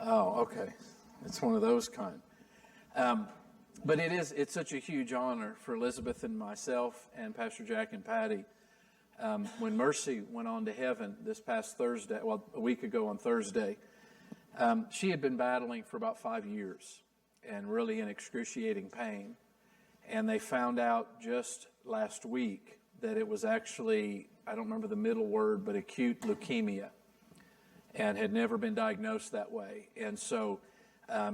Oh, okay. It's one of those kind. But it's such a huge honor for Elizabeth and myself and Pastor Jack and Patty. When Mercy went on to heaven this past Thursday, well, a week ago on Thursday, she had been battling for about 5 years and really in excruciating pain. And they found out just last week that it was actually, I don't remember the middle word, but acute leukemia, and had never been diagnosed that way. And so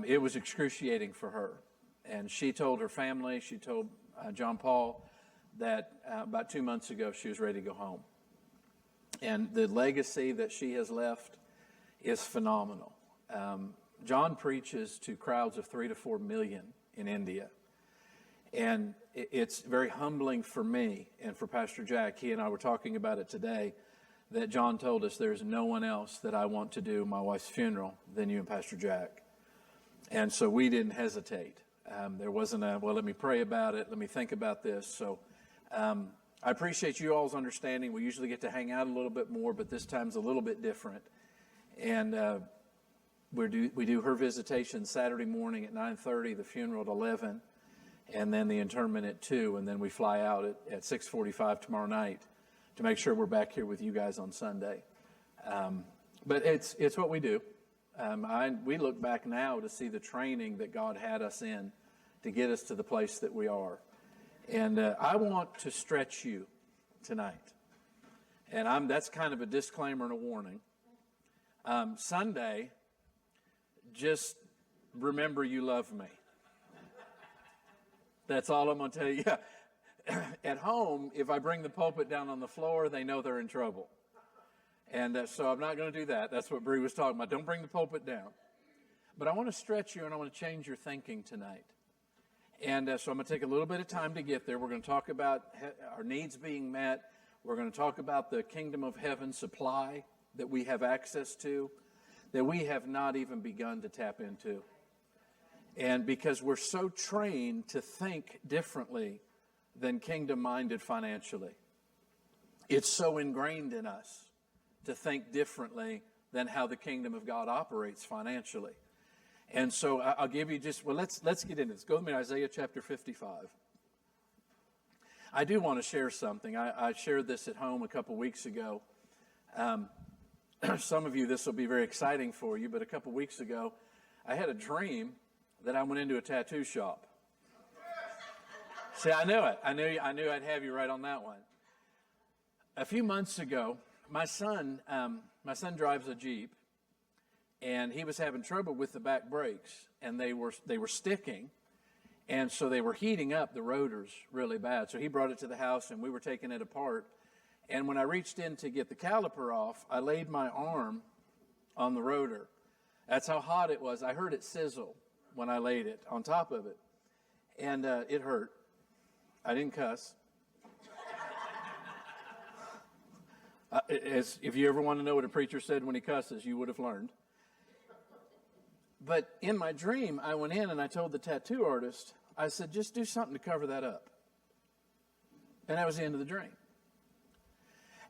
it was excruciating for her. And she told her family, she told John Paul that about 2 months ago she was ready to go home. And the legacy that she has left is phenomenal. John preaches to crowds of 3 to 4 million in India. And it's very humbling for me and for Pastor Jack. He and I were talking about it today, that John told us there's no one else that I want to do my wife's funeral than you and Pastor Jack. And so we didn't hesitate. There wasn't well, let me pray about it. Let me think about this. So I appreciate you all's understanding. We usually get to hang out a little bit more, but this time's a little bit different. And we do her visitation Saturday morning at 9:30, the funeral at 11, and then the interment at 2, and then we fly out at 6:45 tomorrow night to make sure we're back here with you guys on Sunday. But it's what we do. We look back now to see the training that God had us in to get us to the place that we are. And I want to stretch you tonight. And that's kind of a disclaimer and a warning. Sunday, just remember you love me. That's all I'm going to tell you. At home, if I bring the pulpit down on the floor, they know they're in trouble. And so I'm not going to do that. That's what Bree was talking about. Don't bring the pulpit down. But I want to stretch you and I want to change your thinking tonight. And so I'm going to take a little bit of time to get there. We're going to talk about our needs being met. We're going to talk about the kingdom of heaven supply that we have access to, that we have not even begun to tap into. And because we're so trained to think differently than kingdom-minded financially, it's so ingrained in us to think differently than how the kingdom of God operates financially. And so I'll give you let's get into this. Go with me to Isaiah chapter 55. I do want to share something. I shared this at home a couple weeks ago. Some of you, this will be very exciting for you, but a couple weeks ago, I had a dream that I went into a tattoo shop. See, I knew it. I knew I'd have you right on that one. A few months ago, my son drives a Jeep, and he was having trouble with the back brakes, and they were sticking, and so they were heating up the rotors really bad. So he brought it to the house, and we were taking it apart. And when I reached in to get the caliper off, I laid my arm on the rotor. That's how hot it was. I heard it sizzle when I laid it on top of it, and it hurt. I didn't cuss. If you ever want to know what a preacher said when he cusses, you would have learned. But in my dream, I went in and I told the tattoo artist, I said, just do something to cover that up. And that was the end of the dream.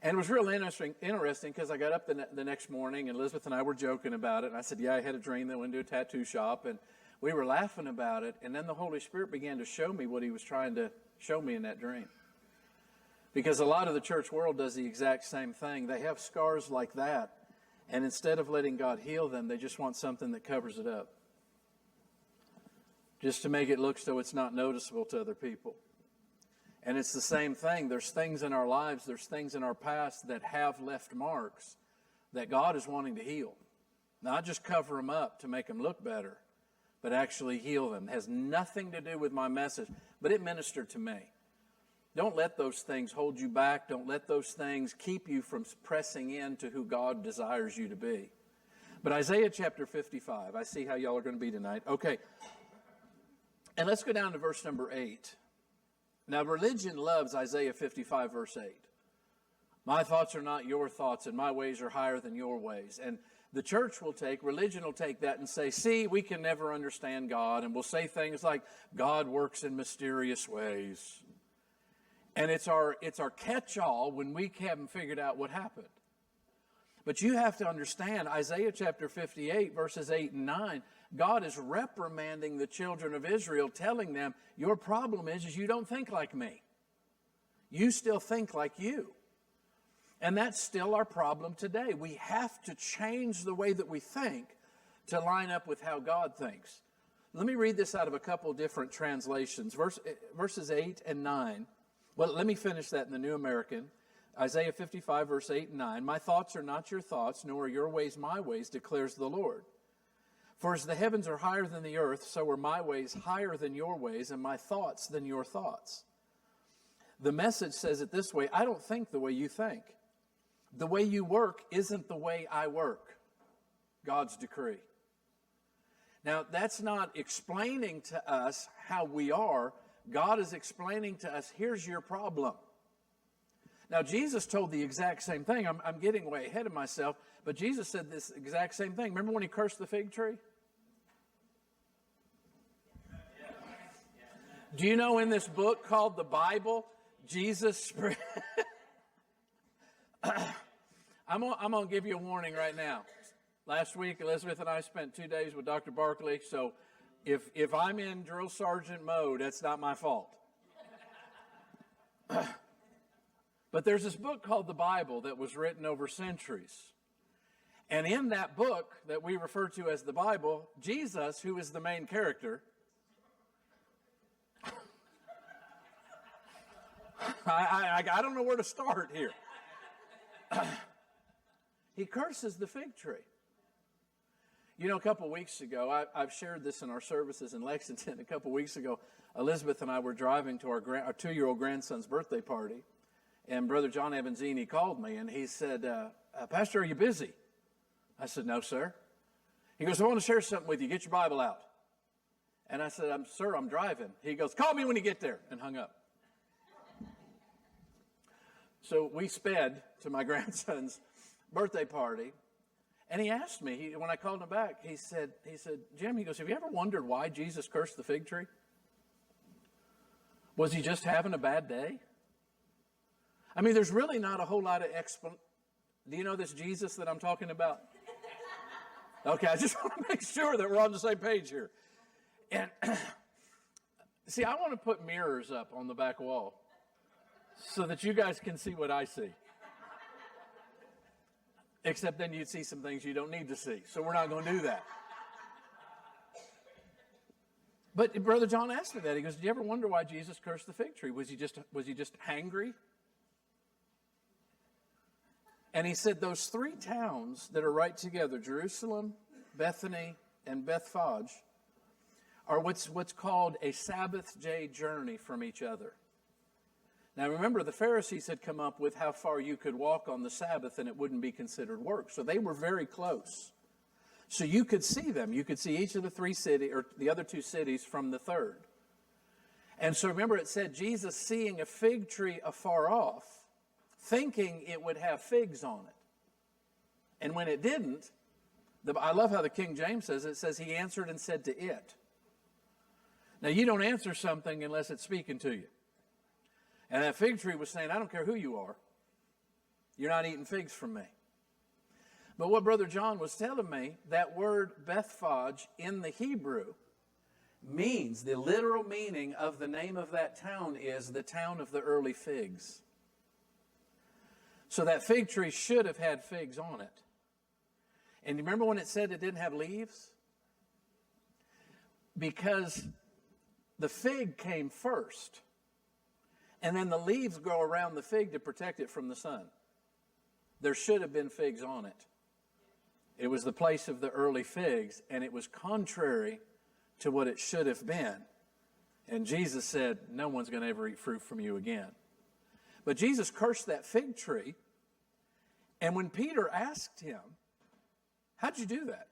And it was real interesting because I got up the next morning and Elizabeth and I were joking about it. And I said, yeah, I had a dream that I went to a tattoo shop. And we were laughing about it. And then the Holy Spirit began to show me what he was trying to show me in that dream. Because a lot of the church world does the exact same thing. They have scars like that. And instead of letting God heal them, they just want something that covers it up. Just to make it look so it's not noticeable to other people. And it's the same thing. There's things in our lives, there's things in our past that have left marks that God is wanting to heal. Not just cover them up to make them look better, but actually heal them. It has nothing to do with my message, but it ministered to me. Don't let those things hold you back. Don't let those things keep you from pressing into who God desires you to be. But Isaiah chapter 55, I see how y'all are going to be tonight. Okay, and let's go down to verse number 8. Now, religion loves Isaiah 55, verse 8. My thoughts are not your thoughts, and my ways are higher than your ways. And the church religion will take that and say, see, we can never understand God. And we'll say things like, God works in mysterious ways. And it's our catch-all when we haven't figured out what happened. But you have to understand, Isaiah chapter 58, verses 8 and 9, God is reprimanding the children of Israel, telling them, your problem is you don't think like me. You still think like you. And that's still our problem today. We have to change the way that we think to line up with how God thinks. Let me read this out of a couple different translations. Verses 8 and 9. Well, let me finish that in the New American. Isaiah 55, verse 8 and 9. My thoughts are not your thoughts, nor are your ways my ways, declares the Lord. For as the heavens are higher than the earth, so are my ways higher than your ways, and my thoughts than your thoughts. The Message says it this way: I don't think the way you think. The way you work isn't the way I work. God's decree. Now, that's not explaining to us how we are. God is explaining to us, here's your problem. Now, Jesus told the exact same thing. I'm getting way ahead of myself, but Jesus said this exact same thing. Remember when he cursed the fig tree? Do you know in this book called the Bible, Jesus... I'm going to give you a warning right now. Last week, Elizabeth and I spent 2 days with Dr. Barkley, so if I'm in drill sergeant mode, that's not my fault. But there's this book called the Bible that was written over centuries. And in that book that we refer to as the Bible, Jesus, who is the main character, I don't know where to start here. He curses the fig tree. You know, a couple of weeks ago, I've shared this in our services in Lexington. A couple of weeks ago, Elizabeth and I were driving to our 2-year-old grandson's birthday party. And Brother John Evanzini called me, and he said, Pastor, are you busy? I said, no, sir. He goes, I want to share something with you. Get your Bible out. And I said, sir, I'm driving. He goes, call me when you get there, and hung up. So we sped to my grandson's birthday party, and he asked me, when I called him back, he said, Jim, he goes, have you ever wondered why Jesus cursed the fig tree? Was he just having a bad day? I mean, there's really not a whole lot of explanation. Do you know this Jesus that I'm talking about? Okay, I just want to make sure that we're on the same page here. And see, I want to put mirrors up on the back wall so that you guys can see what I see. Except then you'd see some things you don't need to see. So we're not going to do that. But Brother John asked me that. He goes, "Did you ever wonder why Jesus cursed the fig tree? Was he just hangry?" And he said those three towns that are right together, Jerusalem, Bethany, and Bethphage, are what's called a Sabbath day journey from each other. Now remember, the Pharisees had come up with how far you could walk on the Sabbath and it wouldn't be considered work. So they were very close. So you could see them. You could see each of the three cities, or the other two cities, from the third. And so remember, it said Jesus seeing a fig tree afar off, thinking it would have figs on it. And when it didn't, I love how the King James says it. It says he answered and said to it. Now you don't answer something unless it's speaking to you. And that fig tree was saying, I don't care who you are. You're not eating figs from me. But what Brother John was telling me, that word Bethphage in the Hebrew means, the literal meaning of the name of that town is the town of the early figs. So that fig tree should have had figs on it. And you remember when it said it didn't have leaves? Because the fig came first. And then the leaves grow around the fig to protect it from the sun. There should have been figs on it. It was the place of the early figs, and it was contrary to what it should have been. And Jesus said, no one's going to ever eat fruit from you again. But Jesus cursed that fig tree, and when Peter asked him, how'd you do that?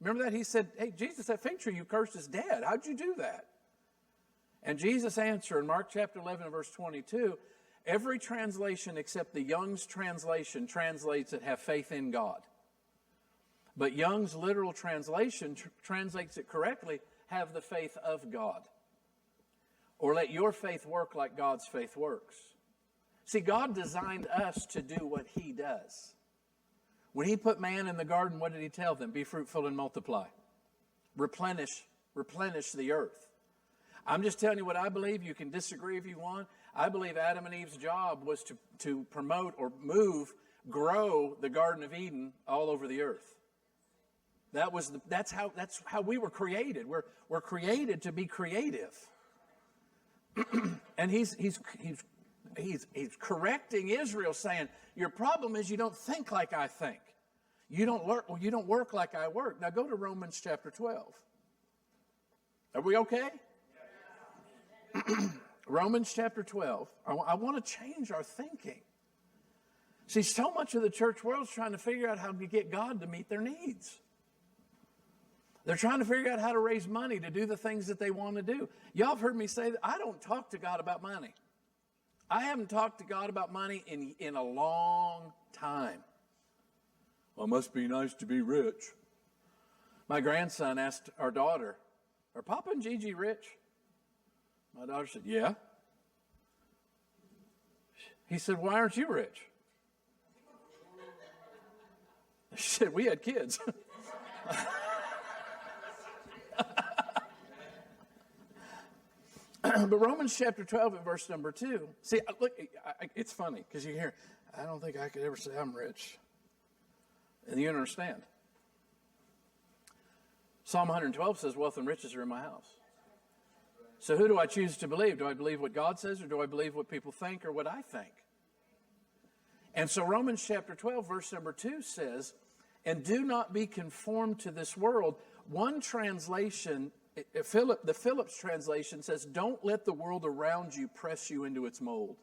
Remember that? He said, hey, Jesus, that fig tree you cursed is dead. How'd you do that? And Jesus answered in Mark chapter 11, verse 22, every translation except the Young's translation translates it, have faith in God. But Young's literal translation translates it correctly, have the faith of God. Or let your faith work like God's faith works. See, God designed us to do what he does. When he put man in the garden, what did he tell them? Be fruitful and multiply. Replenish the earth. I'm just telling you what I believe. You can disagree if you want. I believe Adam and Eve's job was to promote or grow the Garden of Eden all over the earth. That's how we were created. We're created to be creative. And he's correcting Israel, saying, your problem is you don't think like I think. You don't work like I work. Now go to Romans chapter 12. Are we okay? Romans chapter 12. I want to change our thinking. See, so much of the church world is trying to figure out how to get God to meet their needs. They're trying to figure out how to raise money to do the things that they want to do. Y'all have heard me say that I don't talk to God about money. I haven't talked to God about money in a long time. Well, it must be nice to be rich. My grandson asked our daughter, are Papa and Gigi rich? My daughter said, yeah. He said, why aren't you rich? She said, we had kids. But Romans chapter 12 and verse number 2. See, look, it's funny because you hear, I don't think I could ever say I'm rich. And you understand. Psalm 112 says, wealth and riches are in my house. So who do I choose to believe? Do I believe what God says, or do I believe what people think or what I think? And so Romans chapter 12 verse number 2 says, and do not be conformed to this world. One translation, the Phillips translation says, don't let the world around you press you into its mold.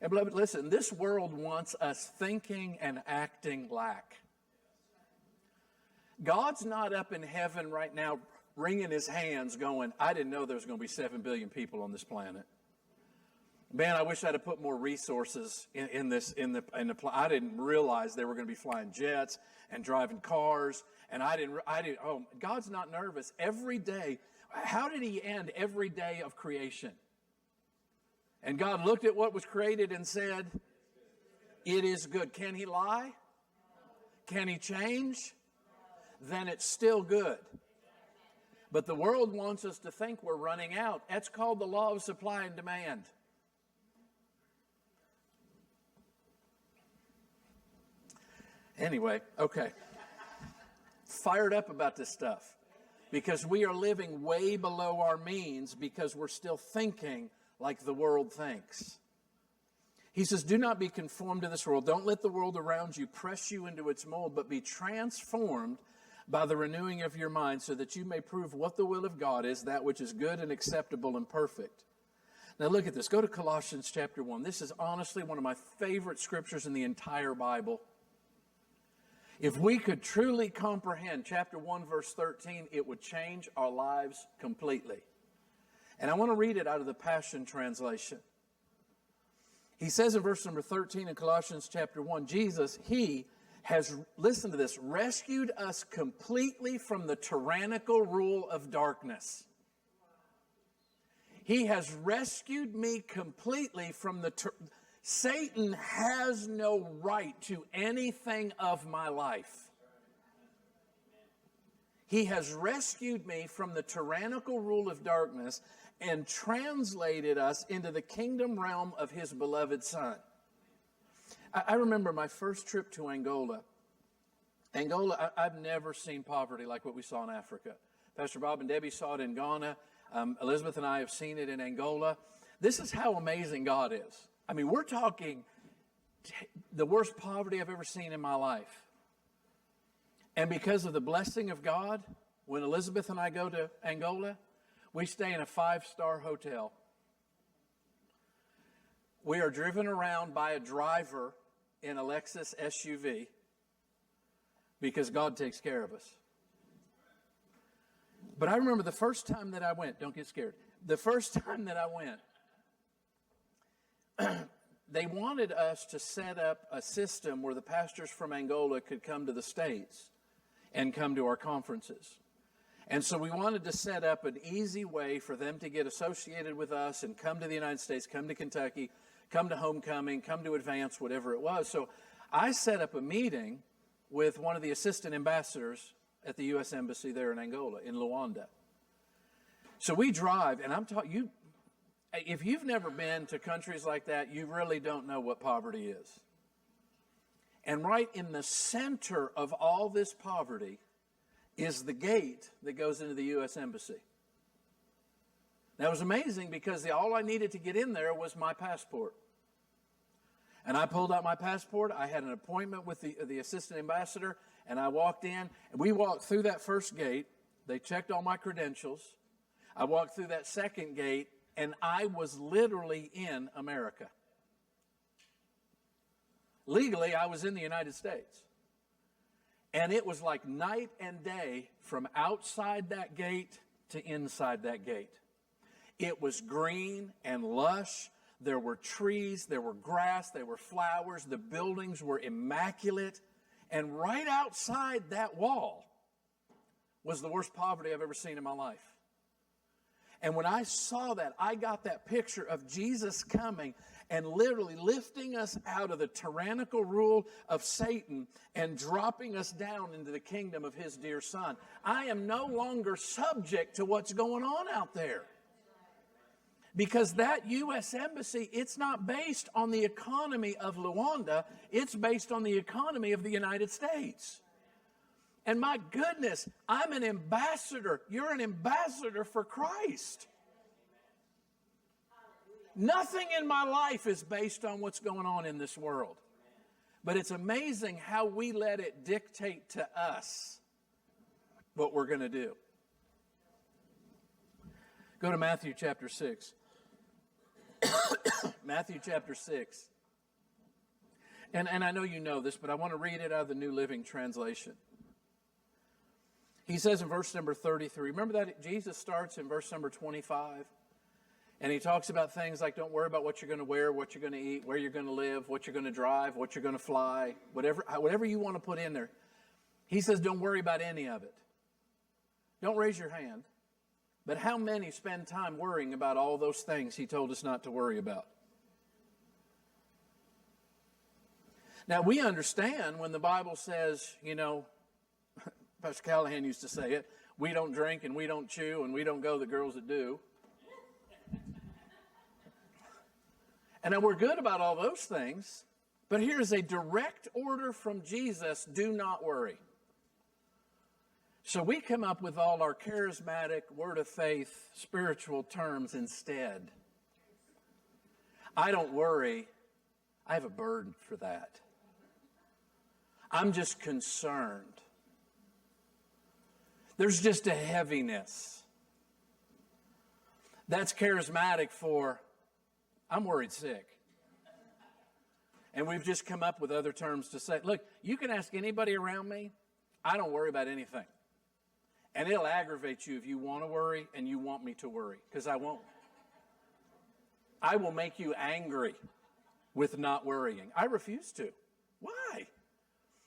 And beloved, listen, this world wants us thinking and acting like. God's not up in heaven right now wringing his hands going, I didn't know there was going to be 7 billion people on this planet. Man, I wish I'd have put more resources in the I didn't realize they were going to be flying jets and driving cars. And God's not nervous. Every day, how did he end every day of creation? And God looked at what was created and said, it is good. Can he lie? Can he change? Then it's still good. But the world wants us to think we're running out. That's called the law of supply and demand. Anyway, okay. Fired up about this stuff because we are living way below our means because we're still thinking like the world thinks. He says, do not be conformed to this world. Don't let the world around you press you into its mold, but be transformed by the renewing of your mind so that you may prove what the will of God is, that which is good and acceptable and perfect. Now look at this. Go to Colossians chapter 1. This is honestly one of my favorite scriptures in the entire Bible. If we could truly comprehend chapter 1, verse 13, it would change our lives completely. And I want to read it out of the Passion Translation. He says in verse number 13 in Colossians chapter 1, Jesus, he has, listen to this, rescued us completely from the tyrannical rule of darkness. He has rescued me completely from Satan has no right to anything of my life. He has rescued me from the tyrannical rule of darkness and translated us into the kingdom realm of his beloved Son. I remember my first trip to Angola. I've never seen poverty like what we saw in Africa. Pastor Bob and Debbie saw it in Ghana. Elizabeth and I have seen it in Angola. This is how amazing God is. I mean, we're talking the worst poverty I've ever seen in my life. And because of the blessing of God, when Elizabeth and I go to Angola, we stay in a 5-star hotel. We are driven around by a driver in a Lexus SUV because God takes care of us. But I remember the first time that I went, don't get scared. The first time that I went, they wanted us to set up a system where the pastors from Angola could come to the States and come to our conferences. And so we wanted to set up an easy way for them to get associated with us and come to the United States, come to Kentucky, come to Homecoming, come to Advance, whatever it was. So I set up a meeting with one of the assistant ambassadors at the U.S. Embassy there in Angola, in Luanda. So we drive, and I'm talking, if you've never been to countries like that, you really don't know what poverty is. And right in the center of all this poverty is the gate that goes into the U.S. Embassy. That was amazing because all I needed to get in there was my passport. And I pulled out my passport. I had an appointment with the assistant ambassador, and I walked in. And we walked through that first gate. They checked all my credentials. I walked through that second gate, and I was literally in America. Legally, I was in the United States. And it was like night and day from outside that gate to inside that gate. It was green and lush. There were trees, there were grass, there were flowers. The buildings were immaculate. And right outside that wall was the worst poverty I've ever seen in my life. And when I saw that, I got that picture of Jesus coming and literally lifting us out of the tyrannical rule of Satan and dropping us down into the kingdom of his dear Son. I am no longer subject to what's going on out there. Because that U.S. Embassy, it's not based on the economy of Luanda. It's based on the economy of the United States. And my goodness, I'm an ambassador. You're an ambassador for Christ. Nothing in my life is based on what's going on in this world. But it's amazing how we let it dictate to us what we're going to do. Go to Matthew chapter 6. Matthew chapter 6. And I know you know this, but I want to read it out of the New Living Translation. He says in verse number 33, remember that Jesus starts in verse number 25? And he talks about things like don't worry about what you're going to wear, what you're going to eat, where you're going to live, what you're going to drive, what you're going to fly, whatever you want to put in there. He says don't worry about any of it. Don't raise your hand. But how many spend time worrying about all those things he told us not to worry about? Now, we understand when the Bible says, Pastor Callahan used to say it, we don't drink and we don't chew and we don't go the girls that do. And we're good about all those things, but here's a direct order from Jesus, do not worry. So we come up with all our charismatic, word of faith, spiritual terms instead. I don't worry. I have a burden for that. I'm just concerned. There's just a heaviness. That's charismatic for, I'm worried sick. And we've just come up with other terms to say, look, you can ask anybody around me, I don't worry about anything. And it'll aggravate you if you want to worry and you want me to worry, because I won't. I will make you angry with not worrying. I refuse to. Why?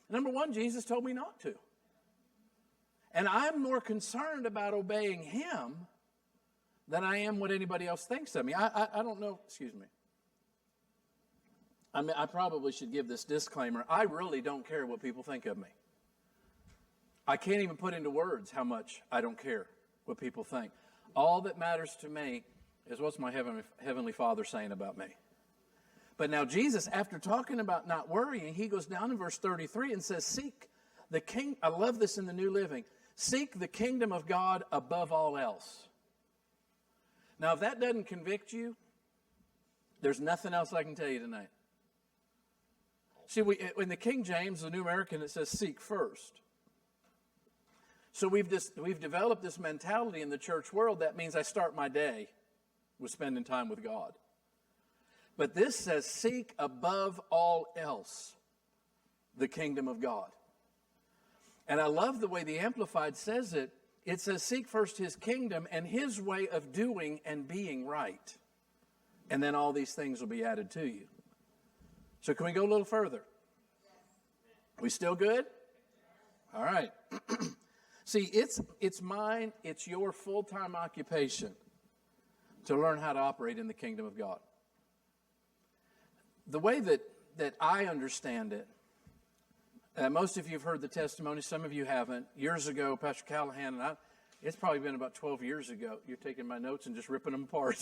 Number one, Jesus told me not to. And I'm more concerned about obeying him than I am what anybody else thinks of me. I don't know, excuse me. I probably should give this disclaimer. I really don't care what people think of me. I can't even put into words how much I don't care what people think. All that matters to me is what's my heavenly Father saying about me. But now Jesus, after talking about not worrying, he goes down in verse 33 and says, seek the king. I love this in the New Living. Seek the kingdom of God above all else. Now, if that doesn't convict you, there's nothing else I can tell you tonight. See, in the King James, the New American, it says seek first. So we've developed this mentality in the church world that means I start my day with spending time with God. But this says seek above all else the kingdom of God. And I love the way the Amplified says it. It says seek first his kingdom and his way of doing and being right. And then all these things will be added to you. So can we go a little further? We still good? All right. See, it's mine, it's your full-time occupation to learn how to operate in the kingdom of God. The way that I understand it, Most of you have heard the testimony. Some of you haven't. Years ago, Pastor Callahan and I, it's probably been about 12 years ago. You're taking my notes and just ripping them apart.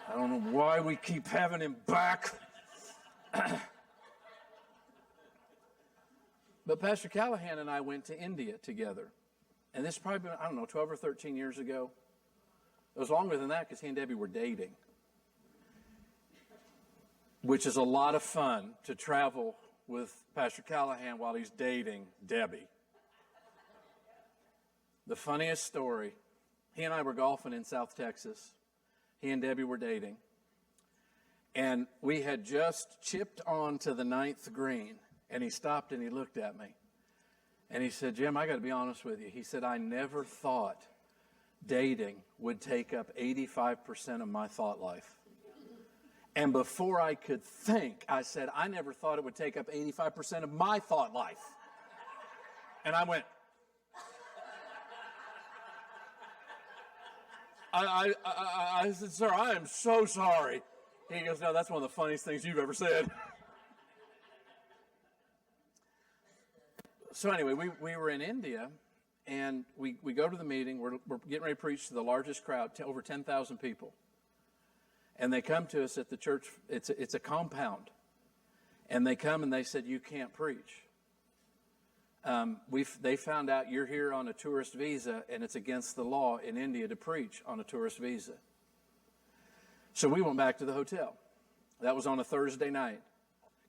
I don't know why we keep having him back. But Pastor Callahan and I went to India together. And this has probably been, I don't know, 12 or 13 years ago. It was longer than that because he and Debbie were dating. Which is a lot of fun to travel with Pastor Callahan while he's dating Debbie. The funniest story, he and I were golfing in South Texas. He and Debbie were dating. And we had just chipped on to the 9th green. And he stopped and he looked at me. And he said, Jim, I got to be honest with you. He said, I never thought dating would take up 85% of my thought life. And before I could think, I said, I never thought it would take up 85% of my thought life. And I went, I said, sir, I am so sorry. He goes, no, that's one of the funniest things you've ever said. So anyway, we were in India, and we go to the meeting. We're getting ready to preach to the largest crowd, over 10,000 people. And they come to us at the church. It's a compound. And they come and they said, you can't preach. They found out you're here on a tourist visa, and it's against the law in India to preach on a tourist visa. So we went back to the hotel. That was on a Thursday night.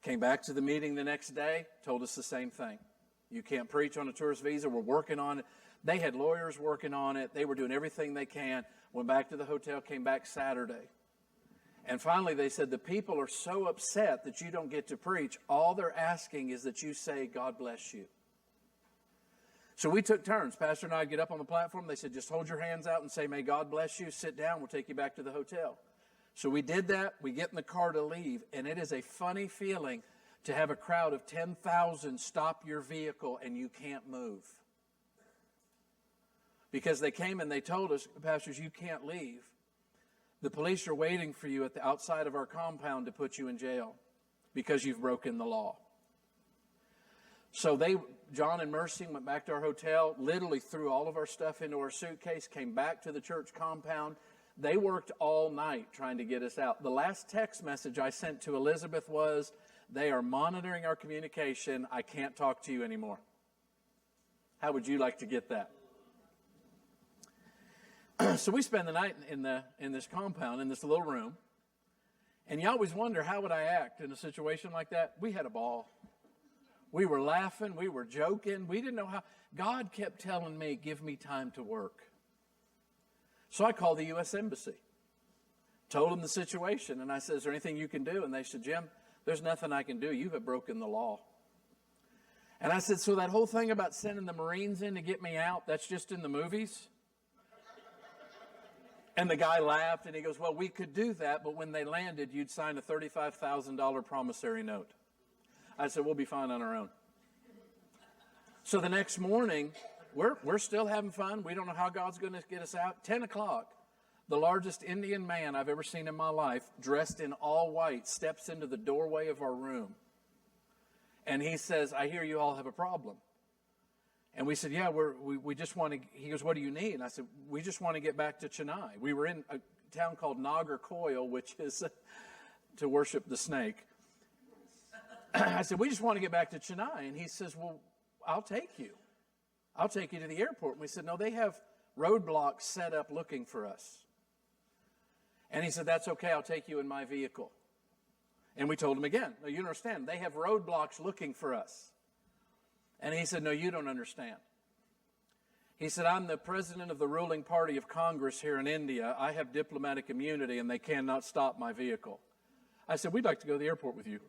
Came back to the meeting the next day, told us the same thing. You can't preach on a tourist visa. We're working on it. They had lawyers working on it. They were doing everything they can. Went back to the hotel, came back Saturday. And finally they said, the people are so upset that you don't get to preach. All they're asking is that you say, God bless you. So we took turns. Pastor and I get up on the platform. They said, just hold your hands out and say, may God bless you. Sit down. We'll take you back to the hotel. So we did that. We get in the car to leave. And it is a funny feeling to have a crowd of 10,000 stop your vehicle and you can't move. Because they came and they told us, pastors, you can't leave. The police are waiting for you at the outside of our compound to put you in jail because you've broken the law. So John and Mercy went back to our hotel, literally threw all of our stuff into our suitcase, came back to the church compound. They worked all night trying to get us out. The last text message I sent to Elizabeth was, they are monitoring our communication. I can't talk to you anymore. How would you like to get that? So we spend the night in this compound, in this little room. And you always wonder, how would I act in a situation like that? We had a ball. We were laughing. We were joking. We didn't know how. God kept telling me, give me time to work. So I called the U.S. Embassy. Told them the situation. And I said, is there anything you can do? And they said, Jim, there's nothing I can do. You have broken the law. And I said, so that whole thing about sending the Marines in to get me out, that's just in the movies? And the guy laughed and he goes, well, we could do that, but when they landed, you'd sign a $35,000 promissory note. I said, we'll be fine on our own. So the next morning, we're still having fun. We don't know how God's going to get us out. 10 o'clock. The largest Indian man I've ever seen in my life, dressed in all white, steps into the doorway of our room. And he says, I hear you all have a problem. And we said, yeah, we just want to, he goes, what do you need? And I said, we just want to get back to Chennai. We were in a town called Nagarcoil, which is to worship the snake. I said, we just want to get back to Chennai. And he says, well, I'll take you. I'll take you to the airport. And we said, no, they have roadblocks set up looking for us. And he said, that's okay, I'll take you in my vehicle. And we told him again, no, you don't understand. They have roadblocks looking for us. And he said, no, you don't understand. He said, I'm the president of the ruling party of Congress here in India. I have diplomatic immunity and they cannot stop my vehicle. I said, we'd like to go to the airport with you.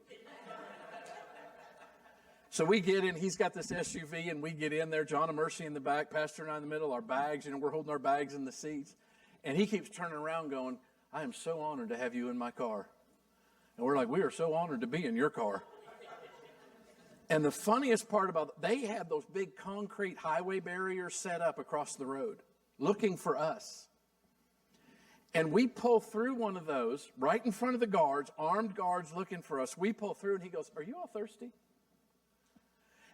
So we get in, he's got this SUV and we get in there, John and Mercy in the back, Pastor and I in the middle, our bags, we're holding our bags in the seats. And he keeps turning around going, I am so honored to have you in my car. And we're like, we are so honored to be in your car. And the funniest part about it, they had those big concrete highway barriers set up across the road, looking for us. And we pull through one of those right in front of the guards, armed guards looking for us. We pull through and he goes, "Are you all thirsty?"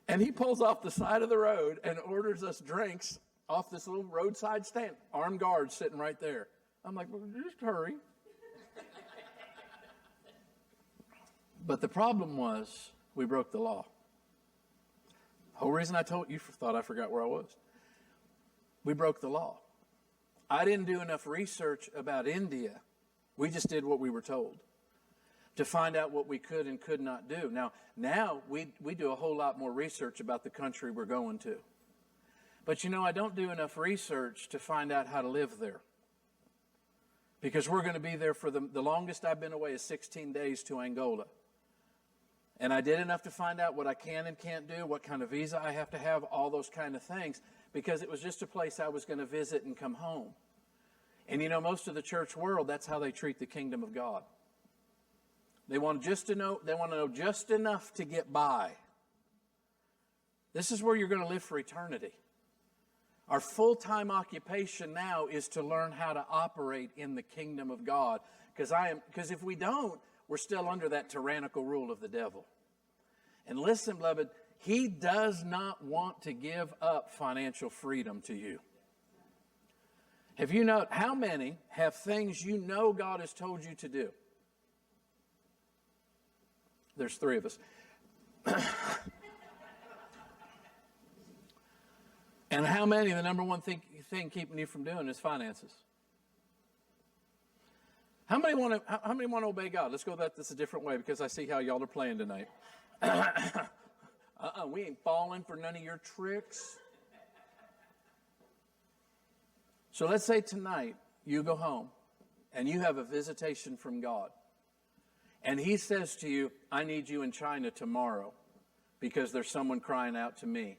And he pulls off the side of the road and orders us drinks off this little roadside stand. Armed guards sitting right there. I'm like, "Well, just hurry." But the problem was we broke the law. The whole reason I told you thought I forgot where I was. We broke the law. I didn't do enough research about India. We just did what we were told to find out what we could and could not do. Now we do a whole lot more research about the country we're going to. But I don't do enough research to find out how to live there. Because we're going to be there for the longest I've been away is 16 days to Angola. And I did enough to find out what I can and can't do, what kind of visa I have to have, all those kind of things, because it was just a place I was going to visit and come home. And most of the church world, that's how they treat the kingdom of God. They want to know just enough to get by. This is where you're going to live for eternity. Our full-time occupation now is to learn how to operate in the kingdom of God. Because if we don't, we're still under that tyrannical rule of the devil. And listen, beloved, he does not want to give up financial freedom to you. Have you known how many have things God has told you to do? There's 3 of us. And how many, the number one thing keeping you from doing is finances? How many want to obey God? Let's go this a different way because I see how y'all are playing tonight. We ain't falling for none of your tricks. So let's say tonight you go home and you have a visitation from God. And he says to you, "I need you in China tomorrow because there's someone crying out to me."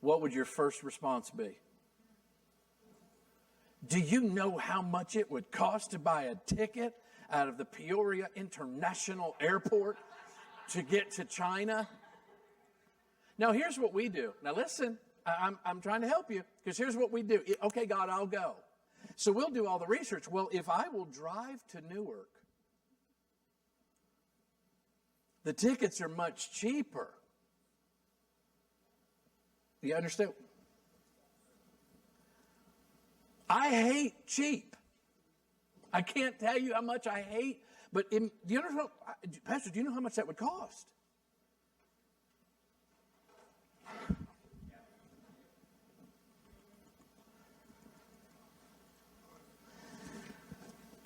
What would your first response be? Do you know how much it would cost to buy a ticket out of the Peoria International Airport to get to China? Now, here's what we do. Now, listen, I'm trying to help you because here's what we do. Okay, God, I'll go. So we'll do all the research. Well, if I will drive to Newark, the tickets are much cheaper. You understand? I hate cheap. I can't tell you how much I hate, but Pastor, do you know how much that would cost?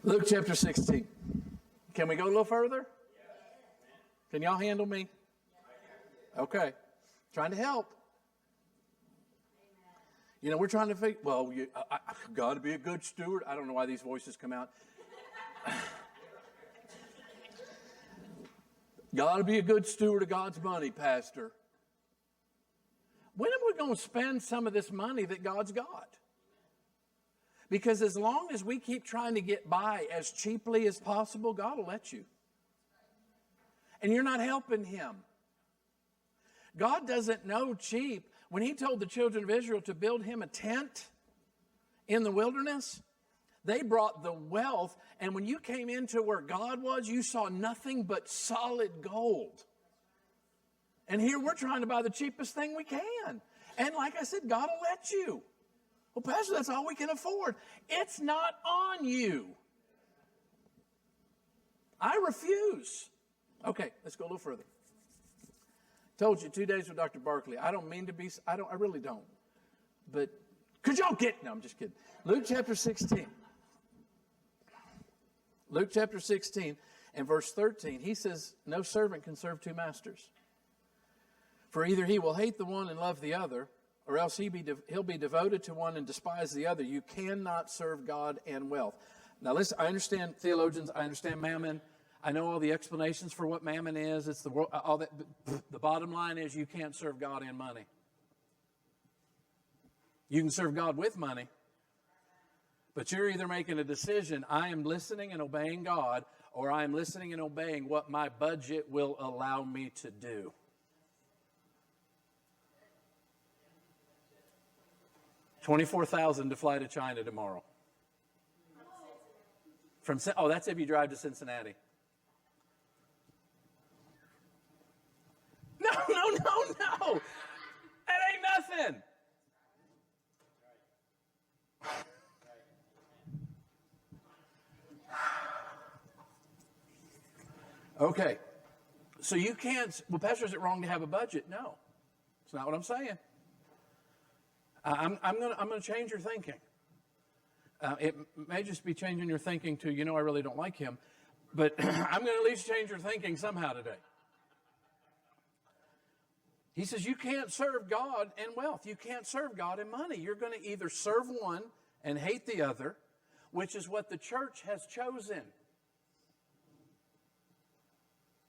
Luke chapter 16. Can we go a little further? Can y'all handle me? Okay. Trying to help. We're trying to figure, I've got to be a good steward. I don't know why these voices come out. Got to be a good steward of God's money, Pastor. When are we going to spend some of this money that God's got? Because as long as we keep trying to get by as cheaply as possible, God will let you. And you're not helping him. God doesn't know cheap. When he told the children of Israel to build him a tent in the wilderness, they brought the wealth. And when you came into where God was, you saw nothing but solid gold. And here we're trying to buy the cheapest thing we can. And like I said, God will let you. Well, Pastor, that's all we can afford. It's not on you. I refuse. Okay, let's go a little further. Told you 2 days with Dr. Barkley. I don't mean to be, I really don't. But could y'all no, I'm just kidding. Luke chapter 16. Luke chapter 16 and verse 13. He says, "No servant can serve 2 masters. For either he will hate the one and love the other, or else he'll be devoted to one and despise the other. You cannot serve God and wealth." Now listen, I understand theologians, I understand mammon. I know all the explanations for what mammon is. It's the world, all that. The bottom line is you can't serve God and money. You can serve God with money, but you're either making a decision, I am listening and obeying God, or I am listening and obeying what my budget will allow me to do. $24,000 to fly to China tomorrow. That's if you drive to Cincinnati. No. That ain't nothing. Okay. So you can't, well, Pastor, is it wrong to have a budget? No. It's not what I'm saying. I'm going to change your thinking. It may just be changing your thinking to, I really don't like him, but I'm going to at least change your thinking somehow today. He says you can't serve God and wealth. You can't serve God and money. You're going to either serve one and hate the other, which is what the church has chosen.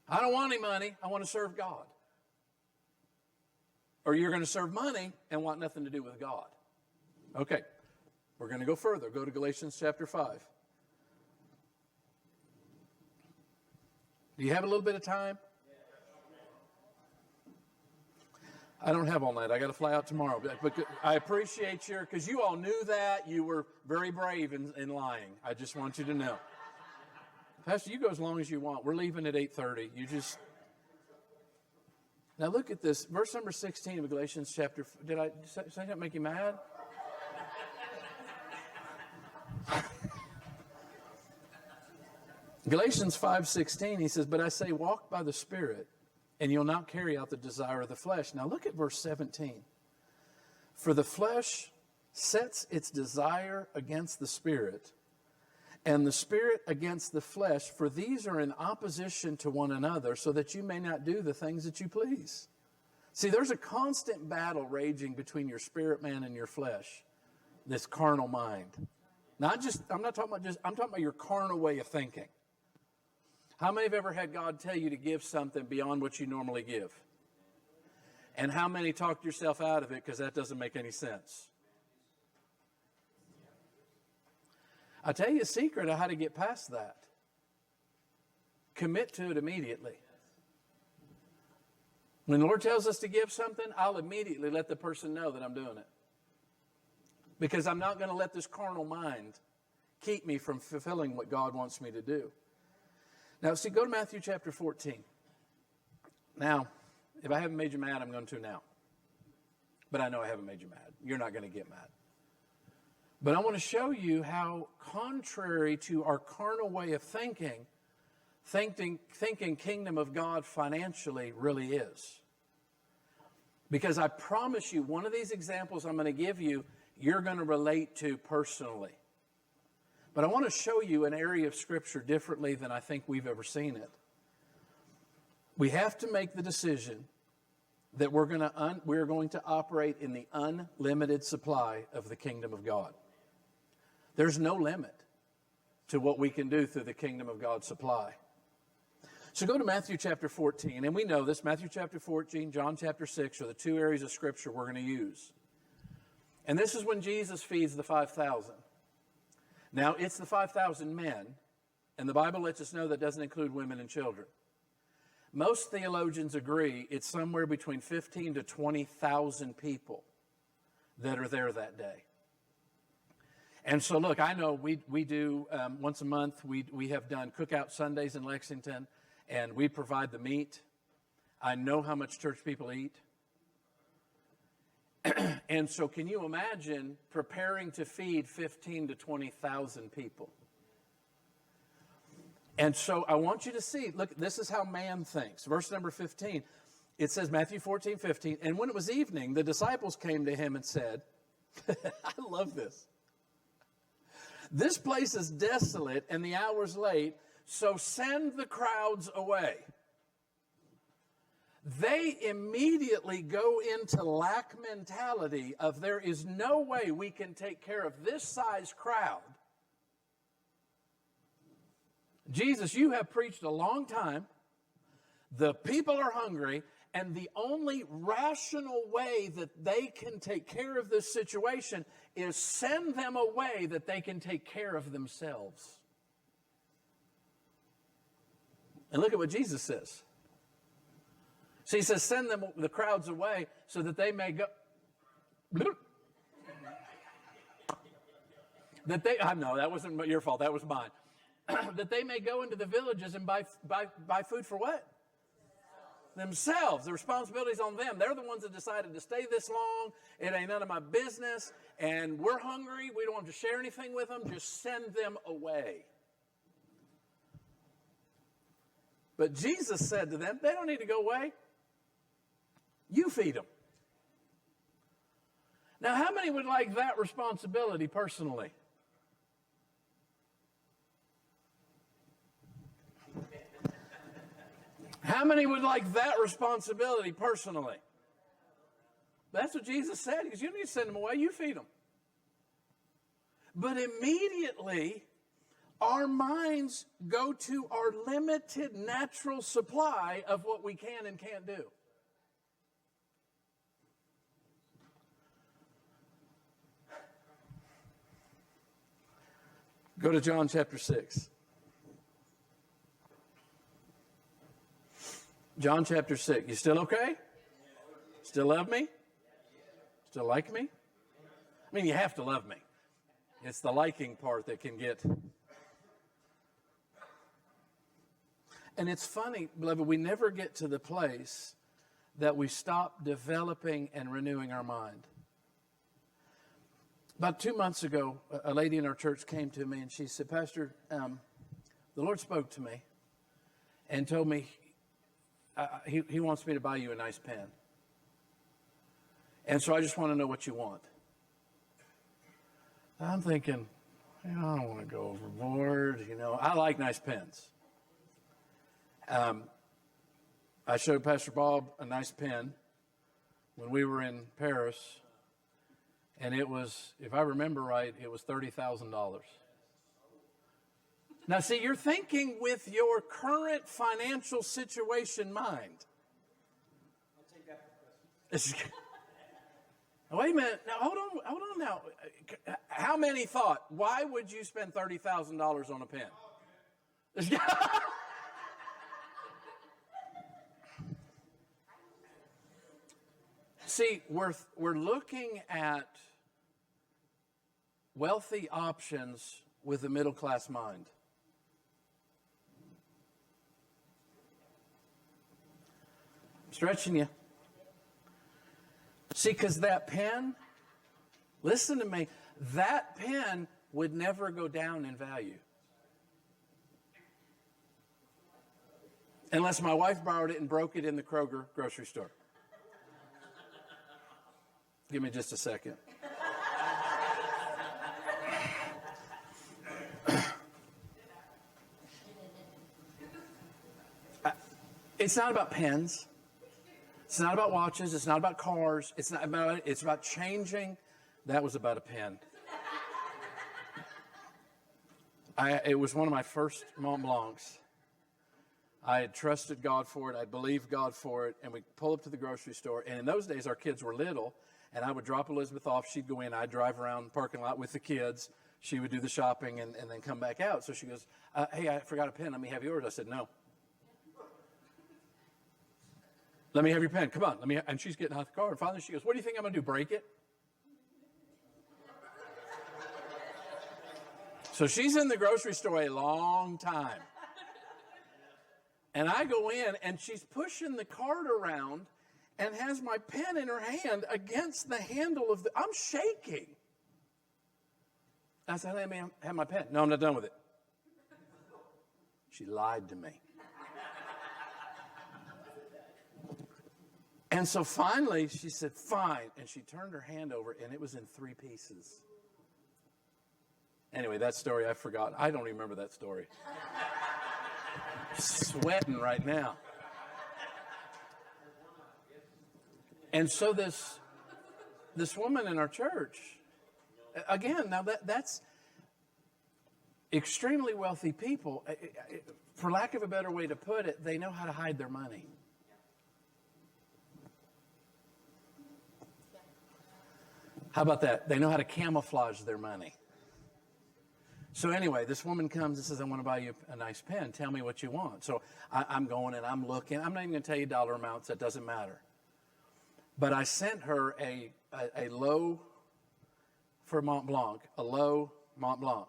I don't want any money. I want to serve God. Or you're going to serve money and want nothing to do with God. Okay, we're going to go further. Go to Galatians chapter 5. Do you have a little bit of time? I don't have all night. I got to fly out tomorrow. But I appreciate because you all knew that. You were very brave in lying. I just want you to know. Pastor, you go as long as you want. We're leaving at 8:30. Now look at this. Verse number 16 of Galatians chapter. Did I say that make you mad? Galatians 5:16, he says, but I say walk by the Spirit, and you'll not carry out the desire of the flesh. Now look at verse 17. For the flesh sets its desire against the Spirit, and the Spirit against the flesh, for these are in opposition to one another, so that you may not do the things that you please. See, there's a constant battle raging between your spirit man and your flesh, this carnal mind. I'm talking about your carnal way of thinking. How many have ever had God tell you to give something beyond what you normally give? And how many talked yourself out of it because that doesn't make any sense? I'll tell you a secret of how to get past that. Commit to it immediately. When the Lord tells us to give something, I'll immediately let the person know that I'm doing it. Because I'm not going to let this carnal mind keep me from fulfilling what God wants me to do. Now, see, go to Matthew chapter 14. Now, if I haven't made you mad, I'm going to now. But I know I haven't made you mad. You're not going to get mad. But I want to show you how contrary to our carnal way of thinking kingdom of God financially really is. Because I promise you, one of these examples I'm going to give you, you're going to relate to personally. But I want to show you an area of Scripture differently than I think we've ever seen it. We have to make the decision that we're going to operate in the unlimited supply of the kingdom of God. There's no limit to what we can do through the kingdom of God supply. So go to Matthew chapter 14, and we know this. Matthew chapter 14, John chapter 6 are the two areas of Scripture we're going to use. And this is when Jesus feeds the 5,000. Now, it's the 5,000 men, and the Bible lets us know that doesn't include women and children. Most theologians agree it's somewhere between 15 to 20,000 people that are there that day. And so, look, I know we do once a month, we have done cookout Sundays in Lexington, and we provide the meat. I know how much church people eat. And so can you imagine preparing to feed 15 to 20,000 people? And so I want you to see, look, this is how man thinks. Verse number 15, it says, Matthew 14:15, and when it was evening, the disciples came to him and said, I love this. This place is desolate and the hour's late, so send the crowds away. They immediately go into lack mentality of there is no way we can take care of this size crowd. Jesus, you have preached a long time. The people are hungry, and the only rational way that they can take care of this situation is send them away that they can take care of themselves. And look at what Jesus says. So he says, send them, the crowds away so that they may go. I know, that wasn't your fault, that was mine. that they may go into the villages and buy food for what? Themselves. The responsibility's on them. They're the ones that decided to stay this long. It ain't none of my business. And we're hungry. We don't want to share anything with them. Just send them away. But Jesus said to them, they don't need to go away. You feed them. Now, how many would like that responsibility personally? How many would like that responsibility personally? That's what Jesus said. He goes, you don't need to send them away, you feed them. But immediately, our minds go to our limited natural supply of what we can and can't do. Go to John chapter 6. John chapter 6. You still okay? Still love me? Still like me? I mean, you have to love me. It's the liking part that can get... And it's funny, beloved, we never get to the place that we stop developing and renewing our mind. About 2 months ago, a lady in our church came to me and she said, Pastor, the Lord spoke to me and told me he wants me to buy you a nice pen. And so I just want to know what you want. I'm thinking, I don't want to go overboard. I like nice pens. I showed Pastor Bob a nice pen when we were in Paris. And it was, if I remember right, it was $30,000. Now, see, you're thinking with your current financial situation mind. I'll take that for Christmas. Wait a minute. Now, hold on now. How many thought, why would you spend $30,000 on a pen? See, we're looking at wealthy options with a middle-class mind. I'm stretching you. See, because that pen, listen to me, that pen would never go down in value. Unless my wife borrowed it and broke it in the Kroger grocery store. Give me just a second. It's not about pens. It's not about watches. It's not about cars. It's about changing. That was about a pen. It was one of my first Mont Blancs. I had trusted God for it. I believed God for it. And we pull up to the grocery store. And in those days, our kids were little. And I would drop Elizabeth off. She'd go in. I'd drive around the parking lot with the kids. She would do the shopping and then come back out. So she goes, hey, I forgot a pen. Let me have yours. I said, no. Let me have your pen. Come on. And she's getting out of the car. And finally she goes, what do you think I'm going to do? Break it? So she's in the grocery store a long time. And I go in and she's pushing the cart around and has my pen in her hand against the handle of I'm shaking. I said, let me have my pen. No, I'm not done with it. She lied to me. And so finally she said, fine. And she turned her hand over and it was in 3 pieces. Anyway, that story I forgot. I don't even remember that story. Sweating right now. And so this woman in our church, again, now that's extremely wealthy people. For lack of a better way to put it, they know how to hide their money. How about that? They know how to camouflage their money. So anyway, this woman comes and says, I want to buy you a nice pen. Tell me what you want. So I'm going and I'm looking. I'm not even going to tell you dollar amounts. That doesn't matter. But I sent her a low for Mont Blanc, a low Mont Blanc.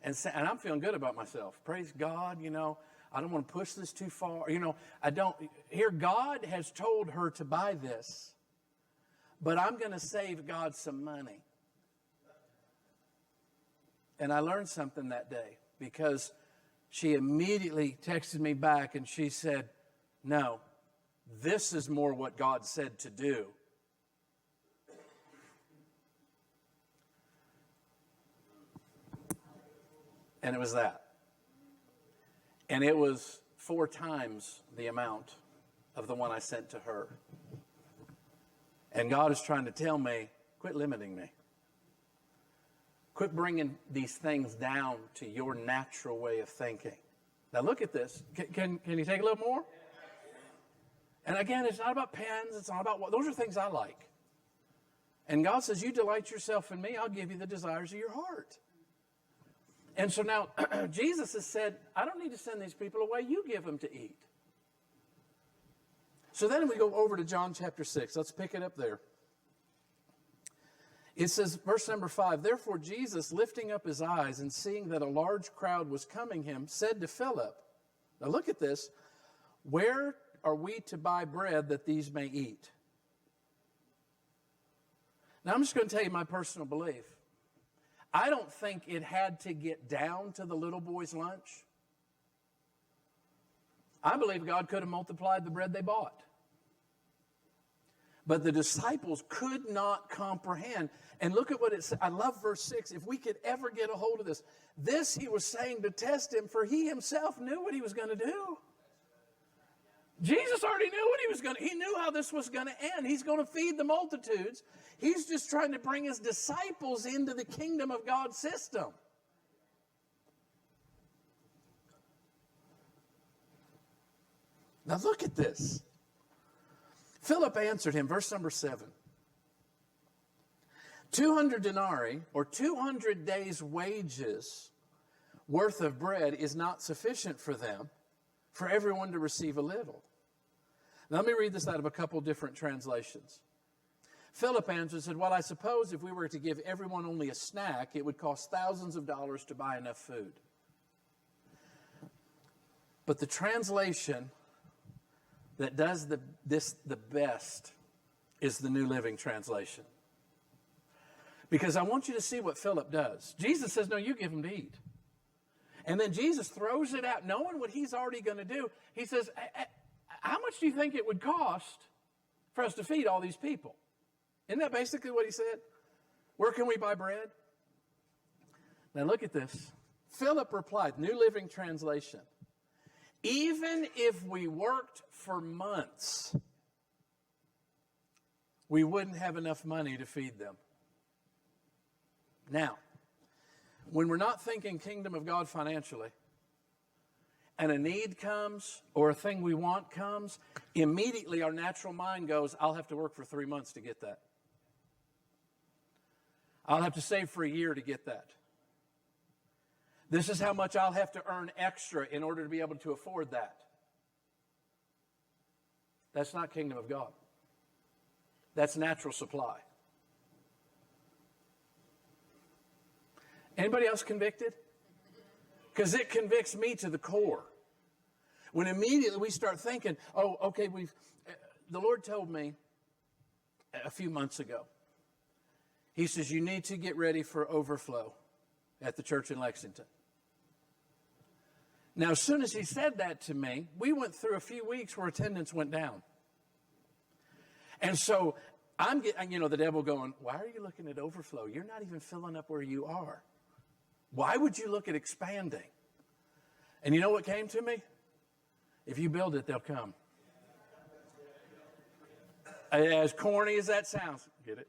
And I'm feeling good about myself. Praise God, I don't want to push this too far. Here God has told her to buy this, but I'm going to save God some money. And I learned something that day because she immediately texted me back and she said, no, this is more what God said to do. And it was that. And it was 4 times the amount of the one I sent to her. And God is trying to tell me, quit limiting me. Quit bringing these things down to your natural way of thinking. Now look at this. Can you take a little more? And again, it's not about pens. It's not about those are things I like. And God says, you delight yourself in me, I'll give you the desires of your heart. And so now Jesus has said, I don't need to send these people away. You give them to eat. So then we go over to John chapter 6. Let's pick it up there. It says, verse number 5, therefore Jesus, lifting up his eyes and seeing that a large crowd was coming him, said to Philip, now look at this, where are we to buy bread that these may eat? Now I'm just going to tell you my personal belief. I don't think it had to get down to the little boy's lunch. I believe God could have multiplied the bread they bought. But the disciples could not comprehend. And look at what it says. I love verse 6. If we could ever get a hold of this. This he was saying to test him, for he himself knew what he was going to do. Jesus already knew what he was going to do. He knew how this was going to end. He's going to feed the multitudes. He's just trying to bring his disciples into the kingdom of God's system. Now look at this. Philip answered him, verse number 7. 200 denarii, or 200 days' wages worth of bread is not sufficient for them, for everyone to receive a little. Now let me read this out of a couple different translations. Philip answered and said, well, I suppose if we were to give everyone only a snack, it would cost thousands of dollars to buy enough food. But the translation that does this the best is the New Living Translation. Because I want you to see what Philip does. Jesus says, no, you give them to eat. And then Jesus throws it out, knowing what he's already going to do. He says, how much do you think it would cost for us to feed all these people? Isn't that basically what he said? Where can we buy bread? Now look at this. Philip replied, New Living Translation, even if we worked for months, we wouldn't have enough money to feed them. Now, when we're not thinking kingdom of God financially, and a need comes or a thing we want comes, immediately our natural mind goes, I'll have to work for 3 months to get that. I'll have to save for a year to get that. This is how much I'll have to earn extra in order to be able to afford that. That's not kingdom of God. That's natural supply. Anybody else convicted? Because it convicts me to the core. When immediately we start thinking, oh, okay, the Lord told me a few months ago, he says, you need to get ready for overflow at the church in Lexington. Now, as soon as he said that to me, we went through a few weeks where attendance went down. And so I'm getting, the devil going, why are you looking at overflow? You're not even filling up where you are. Why would you look at expanding? And you know what came to me? If you build it, they'll come. As corny as that sounds, get it?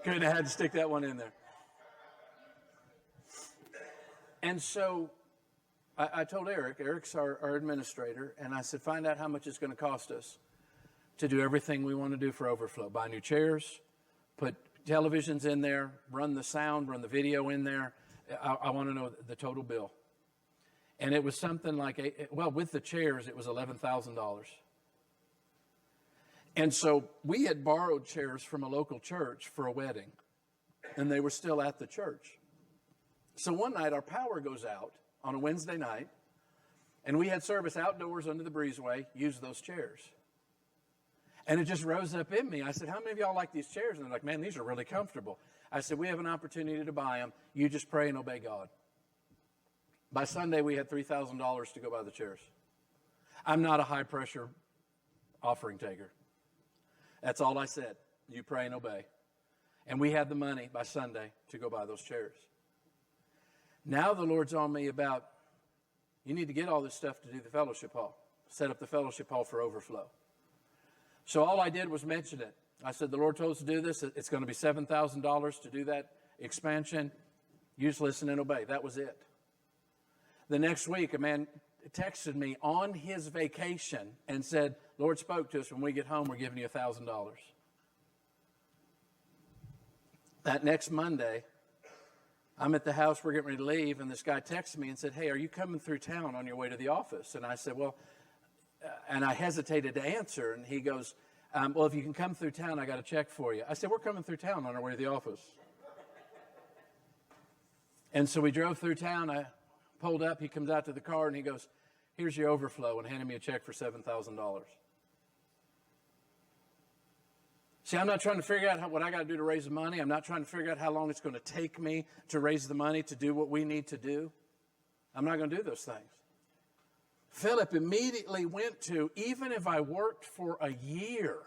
Good, I had to stick that one in there. And so I told Eric's our administrator, and I said, find out how much it's going to cost us to do everything we want to do for overflow. Buy new chairs, put televisions in there, run the sound, run the video in there. I want to know the total bill. And it was something like, with the chairs, it was $11,000. And so we had borrowed chairs from a local church for a wedding, and they were still at the church. So one night our power goes out on a Wednesday night, and we had service outdoors under the breezeway, used those chairs. And it just rose up in me. I said, how many of y'all like these chairs? And they're like, man, these are really comfortable. I said, we have an opportunity to buy them. You just pray and obey God. By Sunday, we had $3,000 to go buy the chairs. I'm not a high-pressure offering taker. That's all I said. You pray and obey. And we had the money by Sunday to go buy those chairs. Now the Lord's on me about, you need to get all this stuff to do the fellowship hall. Set up the fellowship hall for overflow. So all I did was mention it. I said, the Lord told us to do this. It's going to be $7,000 to do that expansion. You just listen and obey. That was it. The next week, a man texted me on his vacation and said, Lord spoke to us, when we get home, we're giving you $1,000. That next Monday, I'm at the house, we're getting ready to leave, and this guy texted me and said, hey, are you coming through town on your way to the office? And I said, well, and I hesitated to answer, and he goes, well, if you can come through town, I got a check for you. I said, we're coming through town on our way to the office. And so we drove through town. I pulled up. He comes out to the car, and he goes, here's your overflow, and handed me a check for $7,000. See, I'm not trying to figure out what I got to do to raise the money. I'm not trying to figure out how long it's going to take me to raise the money to do what we need to do. I'm not going to do those things. Philip immediately went to, even if I worked for a year,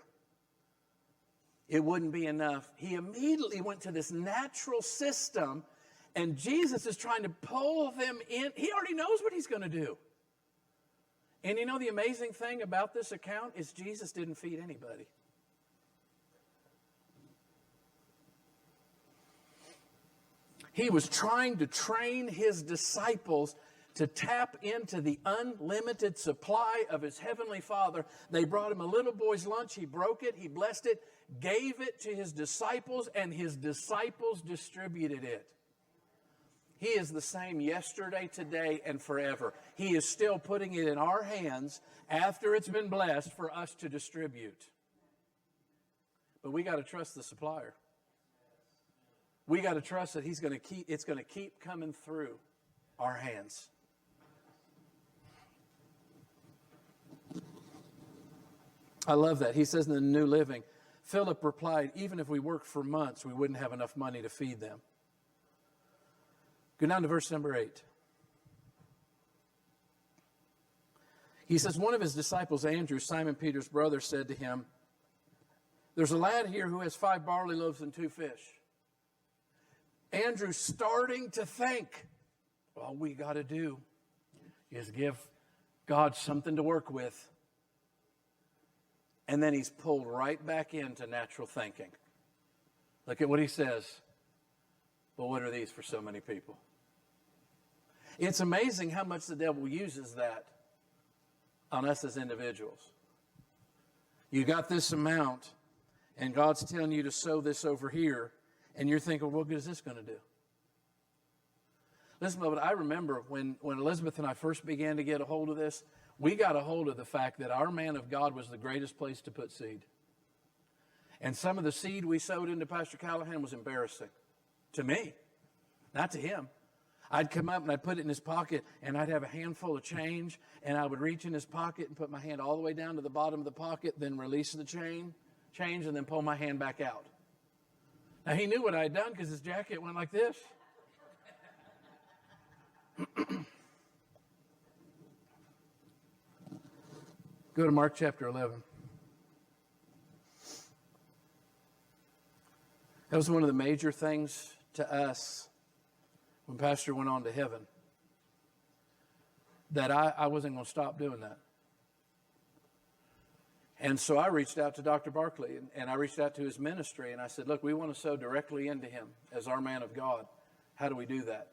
it wouldn't be enough. He immediately went to this natural system, and Jesus is trying to pull them in. He already knows what he's going to do. And you know the amazing thing about this account is Jesus didn't feed anybody. He was trying to train his disciples to tap into the unlimited supply of his heavenly Father. They brought him a little boy's lunch. He broke it. He blessed it, gave it to his disciples, and his disciples distributed it. He is the same yesterday, today, and forever. He is still putting it in our hands after it's been blessed for us to distribute. But we got to trust the supplier. We got to trust that it's going to keep coming through our hands. I love that. He says in the New Living, Philip replied, even if we worked for months, we wouldn't have enough money to feed them. Go down to verse number 8. He says, one of his disciples, Andrew, Simon Peter's brother, said to him, there's a lad here who has 5 barley loaves and 2 fish. Andrew's starting to think, all we got to do is give God something to work with. And then he's pulled right back into natural thinking. Look at what he says. Well, what are these for so many people? It's amazing how much the devil uses that on us as individuals. You got this amount, and God's telling you to sow this over here, and you're thinking, well, what good is this going to do? Listen, beloved, I remember when Elizabeth and I first began to get a hold of this, we got a hold of the fact that our man of God was the greatest place to put seed. And some of the seed we sowed into Pastor Callahan was embarrassing to me, not to him. I'd come up and I'd put it in his pocket, and I'd have a handful of change, and I would reach in his pocket and put my hand all the way down to the bottom of the pocket, then release the change, and then pull my hand back out. Now, he knew what I had done because his jacket went like this. Go to Mark chapter 11. That was one of the major things to us when Pastor went on to heaven, that I wasn't going to stop doing that. And so I reached out to Dr. Barkley, and I reached out to his ministry, and I said, look, we want to sow directly into him as our man of God. How do we do that?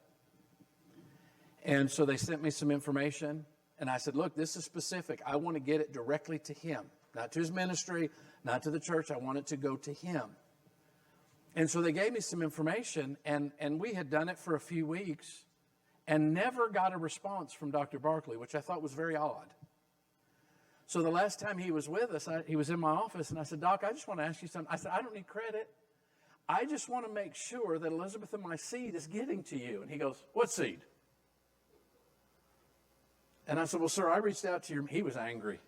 And so they sent me some information, and I said, look, this is specific. I want to get it directly to him, not to his ministry, not to the church. I want it to go to him. And so they gave me some information, and we had done it for a few weeks and never got a response from Dr. Barkley, which I thought was very odd. So the last time he was with us, he was in my office, and I said, Doc, I just want to ask you something. I said, I don't need credit. I just want to make sure that Elizabeth and my seed is getting to you. And he goes, what seed? And I said, well, sir, I reached out to he was angry.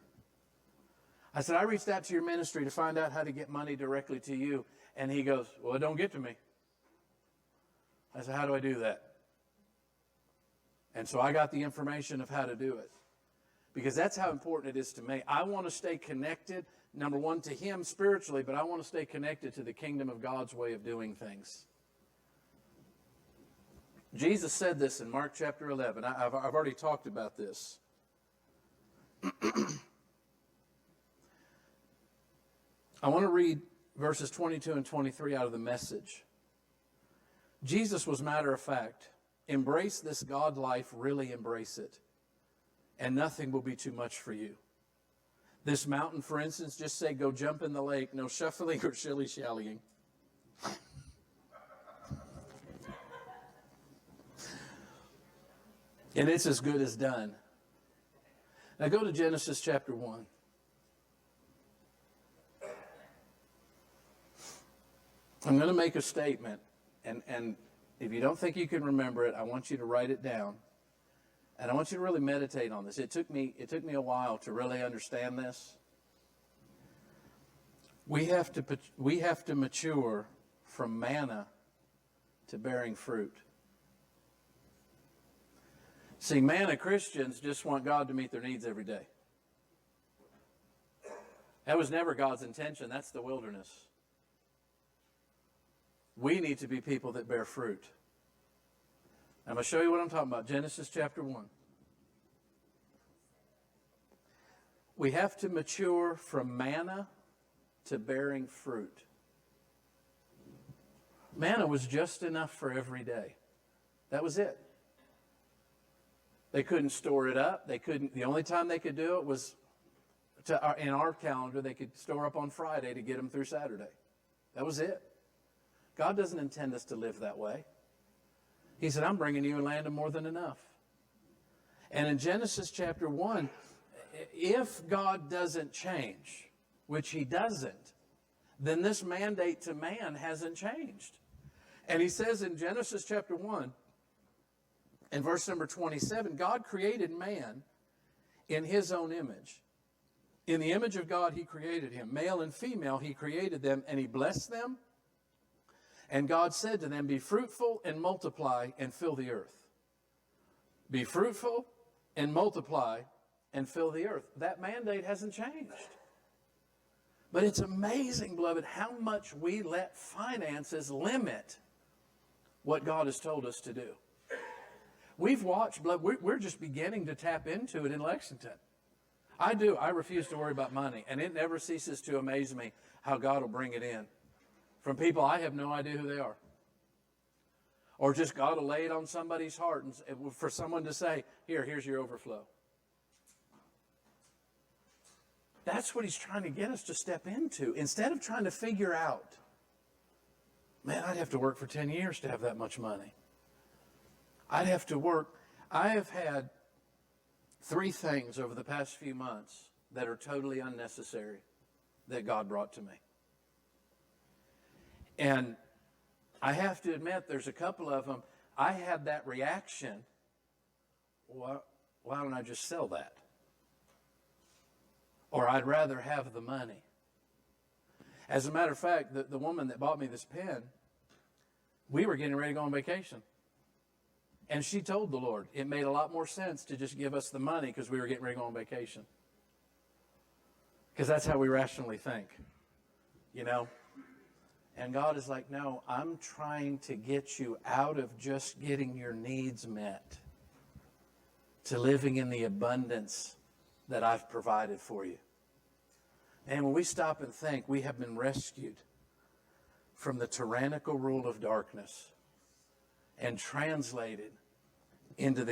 I said, I reached out to your ministry to find out how to get money directly to you. And he goes, well, it don't get to me. I said, how do I do that? And so I got the information of how to do it. Because that's how important it is to me. I want to stay connected, number one, to him spiritually, but I want to stay connected to the kingdom of God's way of doing things. Jesus said this in Mark chapter 11. I've already talked about this. I want to read verses 22 and 23 out of the Message. Jesus was matter of fact. Embrace this God life, really embrace it. And nothing will be too much for you. This mountain, for instance, just say, go jump in the lake. No shuffling or shilly-shallying. And it's as good as done. Now go to Genesis chapter 1. I'm going to make a statement. And if you don't think you can remember it, I want you to write it down. And I want you to really meditate on this. It took me a while to really understand this. We have to mature from manna to bearing fruit. See, manna Christians just want God to meet their needs every day. That was never God's intention. That's the wilderness. We need to be people that bear fruit. I'm going to show you what I'm talking about. Genesis chapter 1. We have to mature from manna to bearing fruit. Manna was just enough for every day. That was it. They couldn't store it up. The only time they could do it was in our calendar, they could store up on Friday to get them through Saturday. That was it. God doesn't intend us to live that way. He said, I'm bringing you a land of more than enough. And in Genesis chapter 1, if God doesn't change, which he doesn't, then this mandate to man hasn't changed. And he says in Genesis chapter 1, in verse number 27, God created man in his own image. In the image of God, he created him. Male and female, he created them, and he blessed them. And God said to them, be fruitful and multiply and fill the earth. Be fruitful and multiply and fill the earth. That mandate hasn't changed. But it's amazing, beloved, how much we let finances limit what God has told us to do. We've watched, beloved, we're just beginning to tap into it in Lexington. I do. I refuse to worry about money. And it never ceases to amaze me how God will bring it in. From people I have no idea who they are. Or just God will lay it on somebody's heart and for someone to say, here's your overflow. That's what he's trying to get us to step into. Instead of trying to figure out, man, I'd have to work for 10 years to have that much money. I'd have to work. I have had 3 things over the past few months that are totally unnecessary that God brought to me. And I have to admit, there's a couple of them, I had that reaction, why don't I just sell that? Or I'd rather have the money. As a matter of fact, the woman that bought me this pen, we were getting ready to go on vacation. And she told the Lord it made a lot more sense to just give us the money because we were getting ready to go on vacation. Because that's how we rationally think, you know. And God is like, no, I'm trying to get you out of just getting your needs met to living in the abundance that I've provided for you. And when we stop and think, we have been rescued from the tyrannical rule of darkness and translated into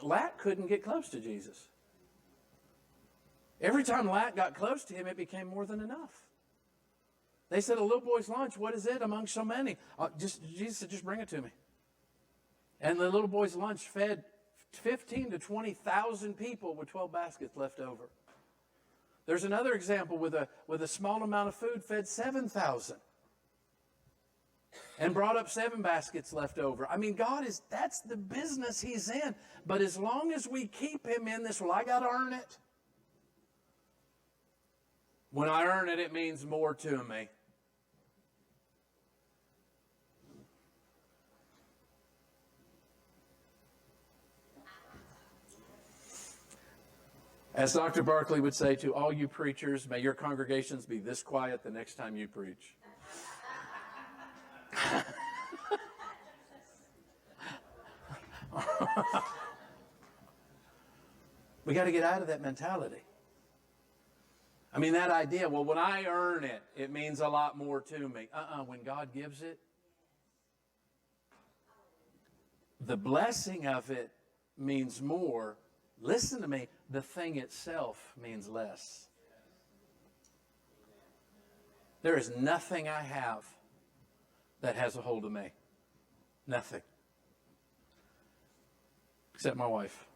Lack couldn't get close to Jesus. Every time Lack got close to him, it became more than enough. They said, a little boy's lunch, what is it among so many? Jesus said, just bring it to me. And the little boy's lunch fed 15 to 20,000 people with 12 baskets left over. There's another example with a small amount of food fed 7,000 and brought up 7 baskets left over. I mean, that's the business he's in. But as long as we keep him in this, well, I got to earn it. When I earn it, it means more to me. As Dr. Barkley would say to all you preachers, may your congregations be this quiet the next time you preach. We got to get out of that mentality. I mean, that idea, well, when I earn it, it means a lot more to me. When God gives it, the blessing of it means more. Listen to me, the thing itself means less. There is nothing I have that has a hold of me. Nothing. Except my wife.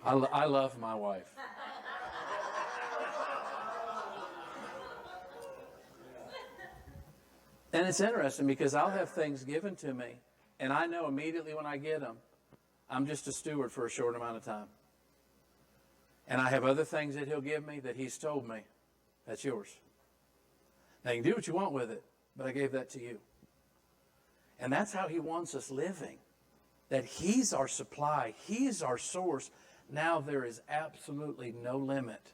I love my wife. And it's interesting because I'll have things given to me, and I know immediately when I get them, I'm just a steward for a short amount of time. And I have other things that he'll give me that he's told me, that's yours. Now you can do what you want with it, but I gave that to you. And that's how he wants us living. That he's our supply, he's our source. Now there is absolutely no limit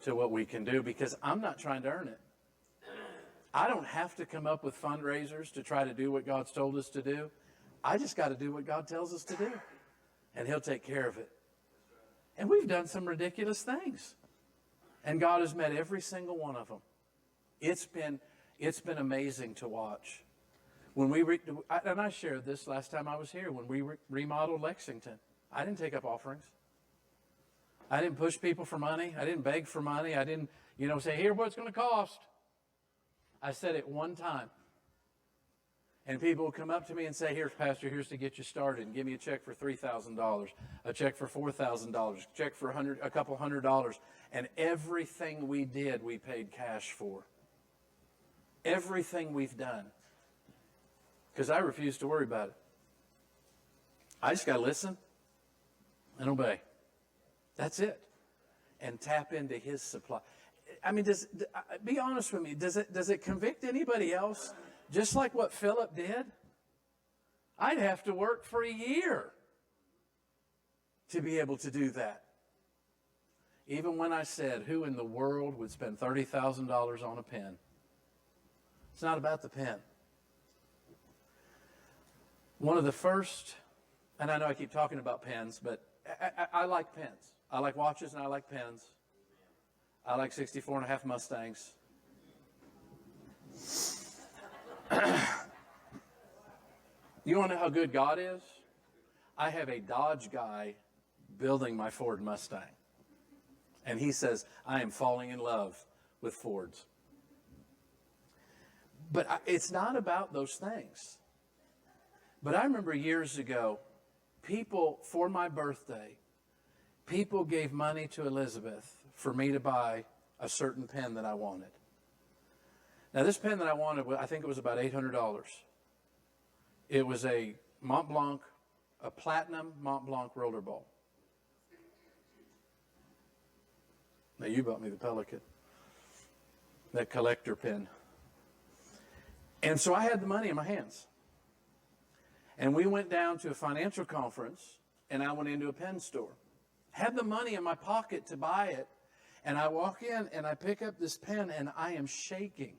to what we can do because I'm not trying to earn it. I don't have to come up with fundraisers to try to do what God's told us to do. I just got to do what God tells us to do, and he'll take care of it. And we've done some ridiculous things, and God has met every single one of them. It's been amazing to watch. When and I shared this last time I was here, when we remodeled Lexington, I didn't take up offerings. I didn't push people for money. I didn't beg for money. I didn't, say, here, what's going to cost? I said it one time. And people would come up to me and say, here's, Pastor, here's to get you started. And give me a check for $3,000, a check for $4,000, a check for a couple $100. And everything we did, we paid cash for. Everything we've done. Because I refuse to worry about it. I just got to listen and obey. That's it. And tap into his supply. I mean, be honest with me. Does it convict anybody else? Just like what Philip did? I'd have to work for a year to be able to do that. Even when I said, who in the world would spend $30,000 on a pen? It's not about the pen. One of the first, and I know I keep talking about pens, but I like pens. I like watches and I like pens. I like 64.5 Mustangs. You want to know how good God is? I have a Dodge guy building my Ford Mustang. And he says, I am falling in love with Fords. But it's not about those things. But I remember years ago, people, for my birthday, people gave money to Elizabeth for me to buy a certain pen that I wanted. Now, this pen that I wanted, I think it was about $800. It was a Mont Blanc, a platinum Mont Blanc roller ball. Now, you bought me the Pelican, that collector pen. And so I had the money in my hands. And we went down to a financial conference, and I went into a pen store. Had the money in my pocket to buy it, and I walk in, and I pick up this pen, and I am shaking.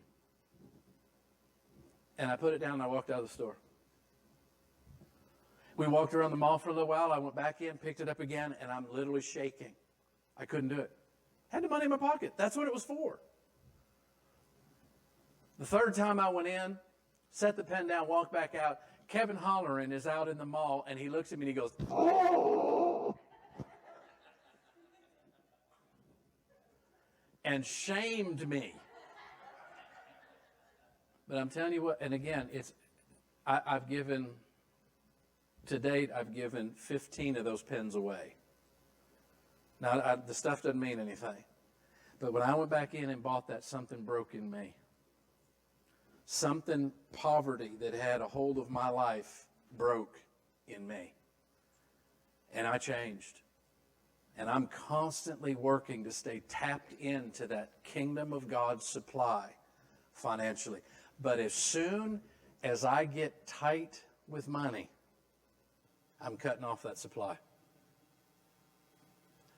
And I put it down, and I walked out of the store. We walked around the mall for a little while. I went back in, picked it up again, and I'm literally shaking. I couldn't do it. Had the money in my pocket. That's what it was for. The third time I went in, set the pen down, walked back out. Kevin Holleran is out in the mall, and he looks at me and he goes, oh! And shamed me. But I'm telling you what, and again, I've given, to date, I've given 15 of those pens away. Now, the stuff doesn't mean anything. But when I went back in and bought that, something broke in me. Something, poverty that had a hold of my life broke in me. And I changed. And I'm constantly working to stay tapped into that kingdom of God's supply financially. But as soon as I get tight with money, I'm cutting off that supply.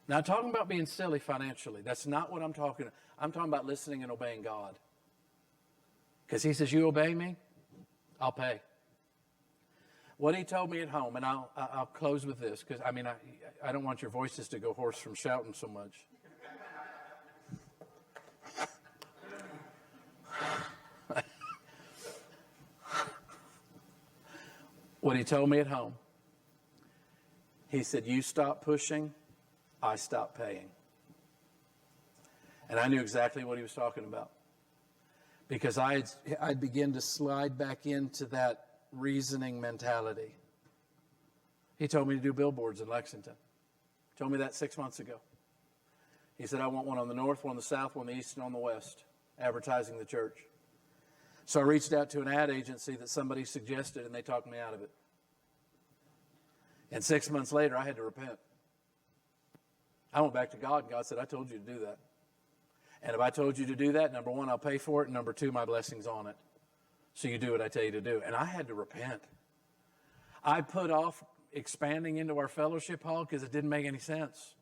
Now, talking about being silly financially, that's not what I'm talking about. I'm talking about listening and obeying God. Because he says, you obey me, I'll pay. What he told me at home, and I'll close with this, because, I don't want your voices to go hoarse from shouting so much. What he told me at home, he said, you stop pushing, I stop paying. And I knew exactly what he was talking about. Because I'd begin to slide back into that reasoning mentality. He told me to do billboards in Lexington. Told me that 6 months ago. He said, I want one on the north, one on the south, one on the east, and on the west, advertising the church. So I reached out to an ad agency that somebody suggested, and they talked me out of it. And 6 months later, I had to repent. I went back to God, and God said, I told you to do that. And if I told you to do that, number one, I'll pay for it, and number two, my blessing's on it. So you do what I tell you to do. And I had to repent. I put off expanding into our fellowship hall because it didn't make any sense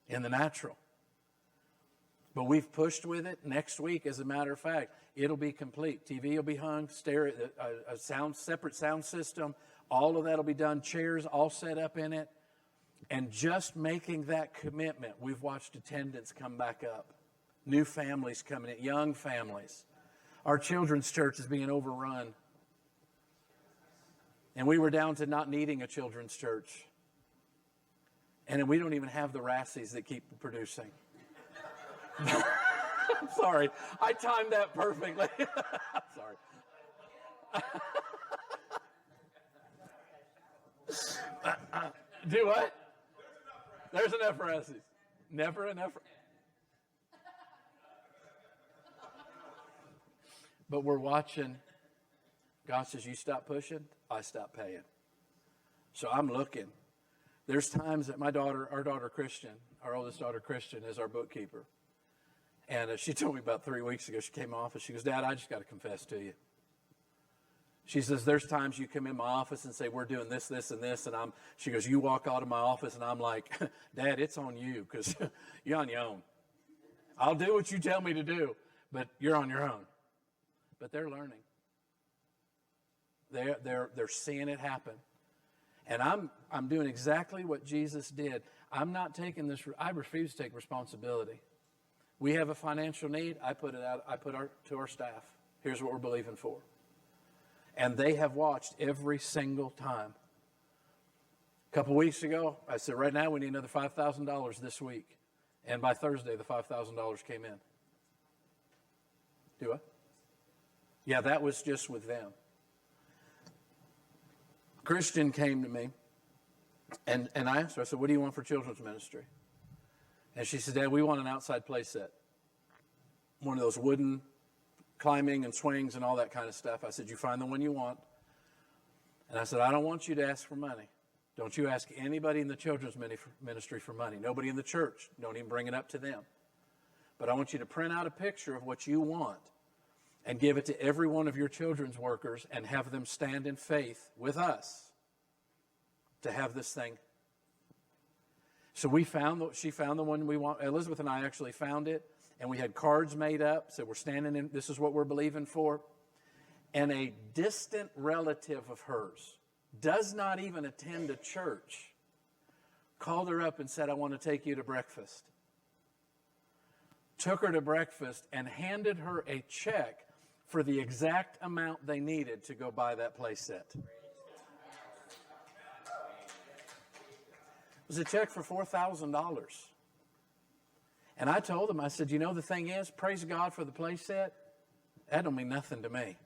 in the natural. But we've pushed with it. Next week, as a matter of fact, it'll be complete. TV will be hung, separate sound system. All of that will be done. Chairs all set up in it. And just making that commitment, we've watched attendance come back up. New families coming in, young families. Our children's church is being overrun. And we were down to not needing a children's church. And we don't even have the Rassies that keep producing. I'm sorry. I timed that perfectly. I'm sorry. Do what? There's enough Rassies. Never enough. But we're watching. God says, you stop pushing, I stop paying. So I'm looking. There's times that our daughter Christian, our oldest daughter Christian, is our bookkeeper. And she told me about 3 weeks ago, she came in my office, she goes, Dad, I just got to confess to you. She says, there's times you come in my office and say, we're doing this, this, and this. And she goes, you walk out of my office and I'm like, Dad, it's on you because you're on your own. I'll do what you tell me to do, but you're on your own. But they're learning. They're seeing it happen. And I'm doing exactly what Jesus did. I'm not taking this, I refuse to take responsibility. We have a financial need, I put it out, to our staff. Here's what we're believing for. And they have watched every single time. A couple weeks ago, I said, right now we need another $5,000 this week. And by Thursday, the $5,000 came in. Do I? Yeah, that was just with them. Christian came to me, and I asked her, I said, what do you want for children's ministry? And she said, Dad, we want an outside play set. One of those wooden climbing and swings and all that kind of stuff. I said, you find the one you want. And I said, I don't want you to ask for money. Don't you ask anybody in the children's ministry for money. Nobody in the church. Don't even bring it up to them. But I want you to print out a picture of what you want and give it to every one of your children's workers and have them stand in faith with us to have this thing. So she found the one we want. Elizabeth and I actually found it, and we had cards made up. So we're standing in, this is what we're believing for. And a distant relative of hers, does not even attend a church, called her up and said, I want to take you to breakfast. Took her to breakfast and handed her a check for the exact amount they needed to go buy that play set. It was a check for $4,000. And I told them, I said, you know, the thing is, praise God for the play set. That don't mean nothing to me.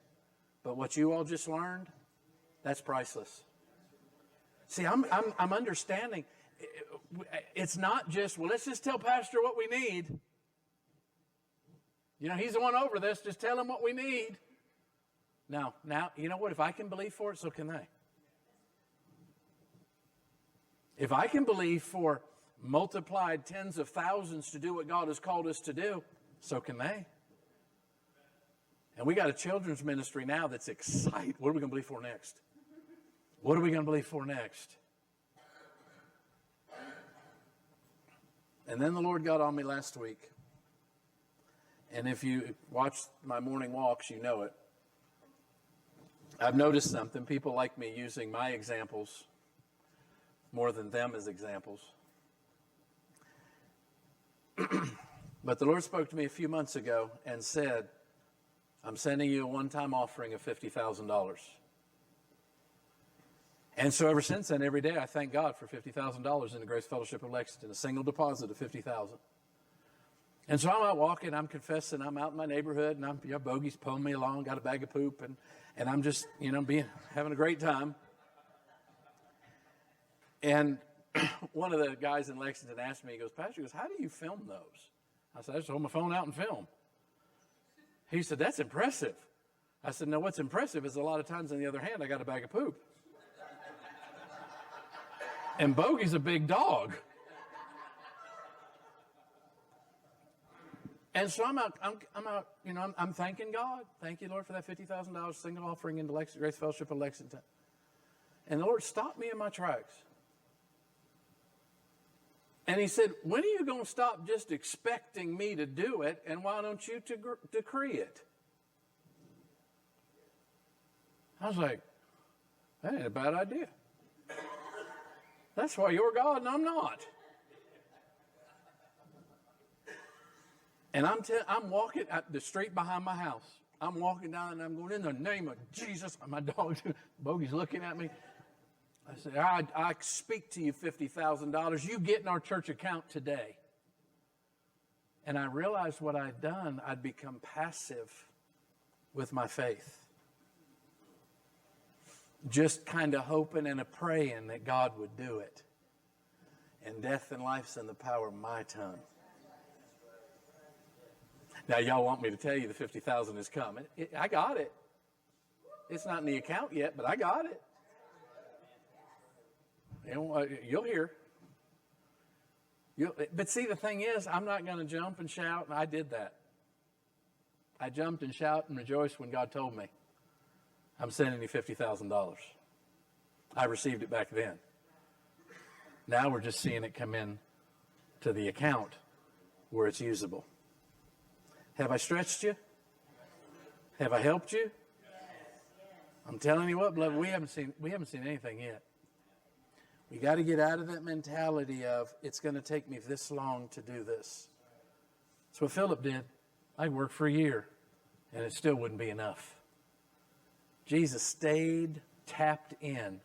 But what you all just learned, that's priceless. See, I'm understanding. It's not just, well, let's just tell Pastor what we need. You know, he's the one over this. Just tell him what we need. Now, you know what? If I can believe for it, so can they. If I can believe for multiplied tens of thousands to do what God has called us to do, so can they. And we got a children's ministry now that's exciting. What are we going to believe for next? What are we going to believe for next? And then the Lord got on me last week. And if you watch my morning walks, you know it. I've noticed something. People like me using my examples more than them as examples. But the Lord spoke to me a few months ago and said, I'm sending you a one-time offering of $50,000. And so ever since then, every day I thank God for $50,000 in the Grace Fellowship of Lexington, a single deposit of $50,000. And so I'm out walking, I'm confessing, I'm out in my neighborhood, and bogies pulling me along, got a bag of poop, and I'm just, having a great time. And one of the guys in Lexington asked me, he goes, Pastor, how do you film those? I said, I just hold my phone out and film. He said, that's impressive. I said, no, what's impressive is a lot of times, on the other hand, I got a bag of poop. And Bogey's a big dog. And so I'm out, I'm thanking God. Thank you, Lord, for that $50,000 single offering into Grace Fellowship of Lexington. And the Lord stopped me in my tracks. And he said, when are you going to stop just expecting me to do it, and why don't you decree it? I was like, that ain't a bad idea. That's why you're God and I'm not. And I'm walking at the street behind my house. I'm walking down and I'm going, in the name of Jesus. My dog, Bogey's looking at me. I said, I speak to you $50,000. You get in our church account today. And I realized what I'd done. I'd become passive with my faith. Just kind of hoping and praying that God would do it. And death and life's in the power of my tongue. Now, y'all want me to tell you the $50,000 is coming. I got it. It's not in the account yet, but I got it. You'll hear. But see, the thing is, I'm not going to jump and shout, and I did that. I jumped and shouted and rejoiced when God told me, I'm sending you $50,000. I received it back then. Now we're just seeing it come in to the account where it's usable. Have I stretched you? Have I helped you? I'm telling you what, beloved, we haven't seen anything yet. We got to get out of that mentality of, it's going to take me this long to do this. That's what Philip did. I worked for a year, and it still wouldn't be enough. Jesus stayed tapped in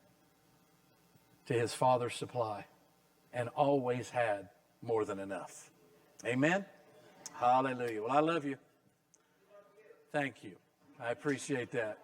to his Father's supply and always had more than enough. Amen? Hallelujah. Well, I love you. Thank you. I appreciate that.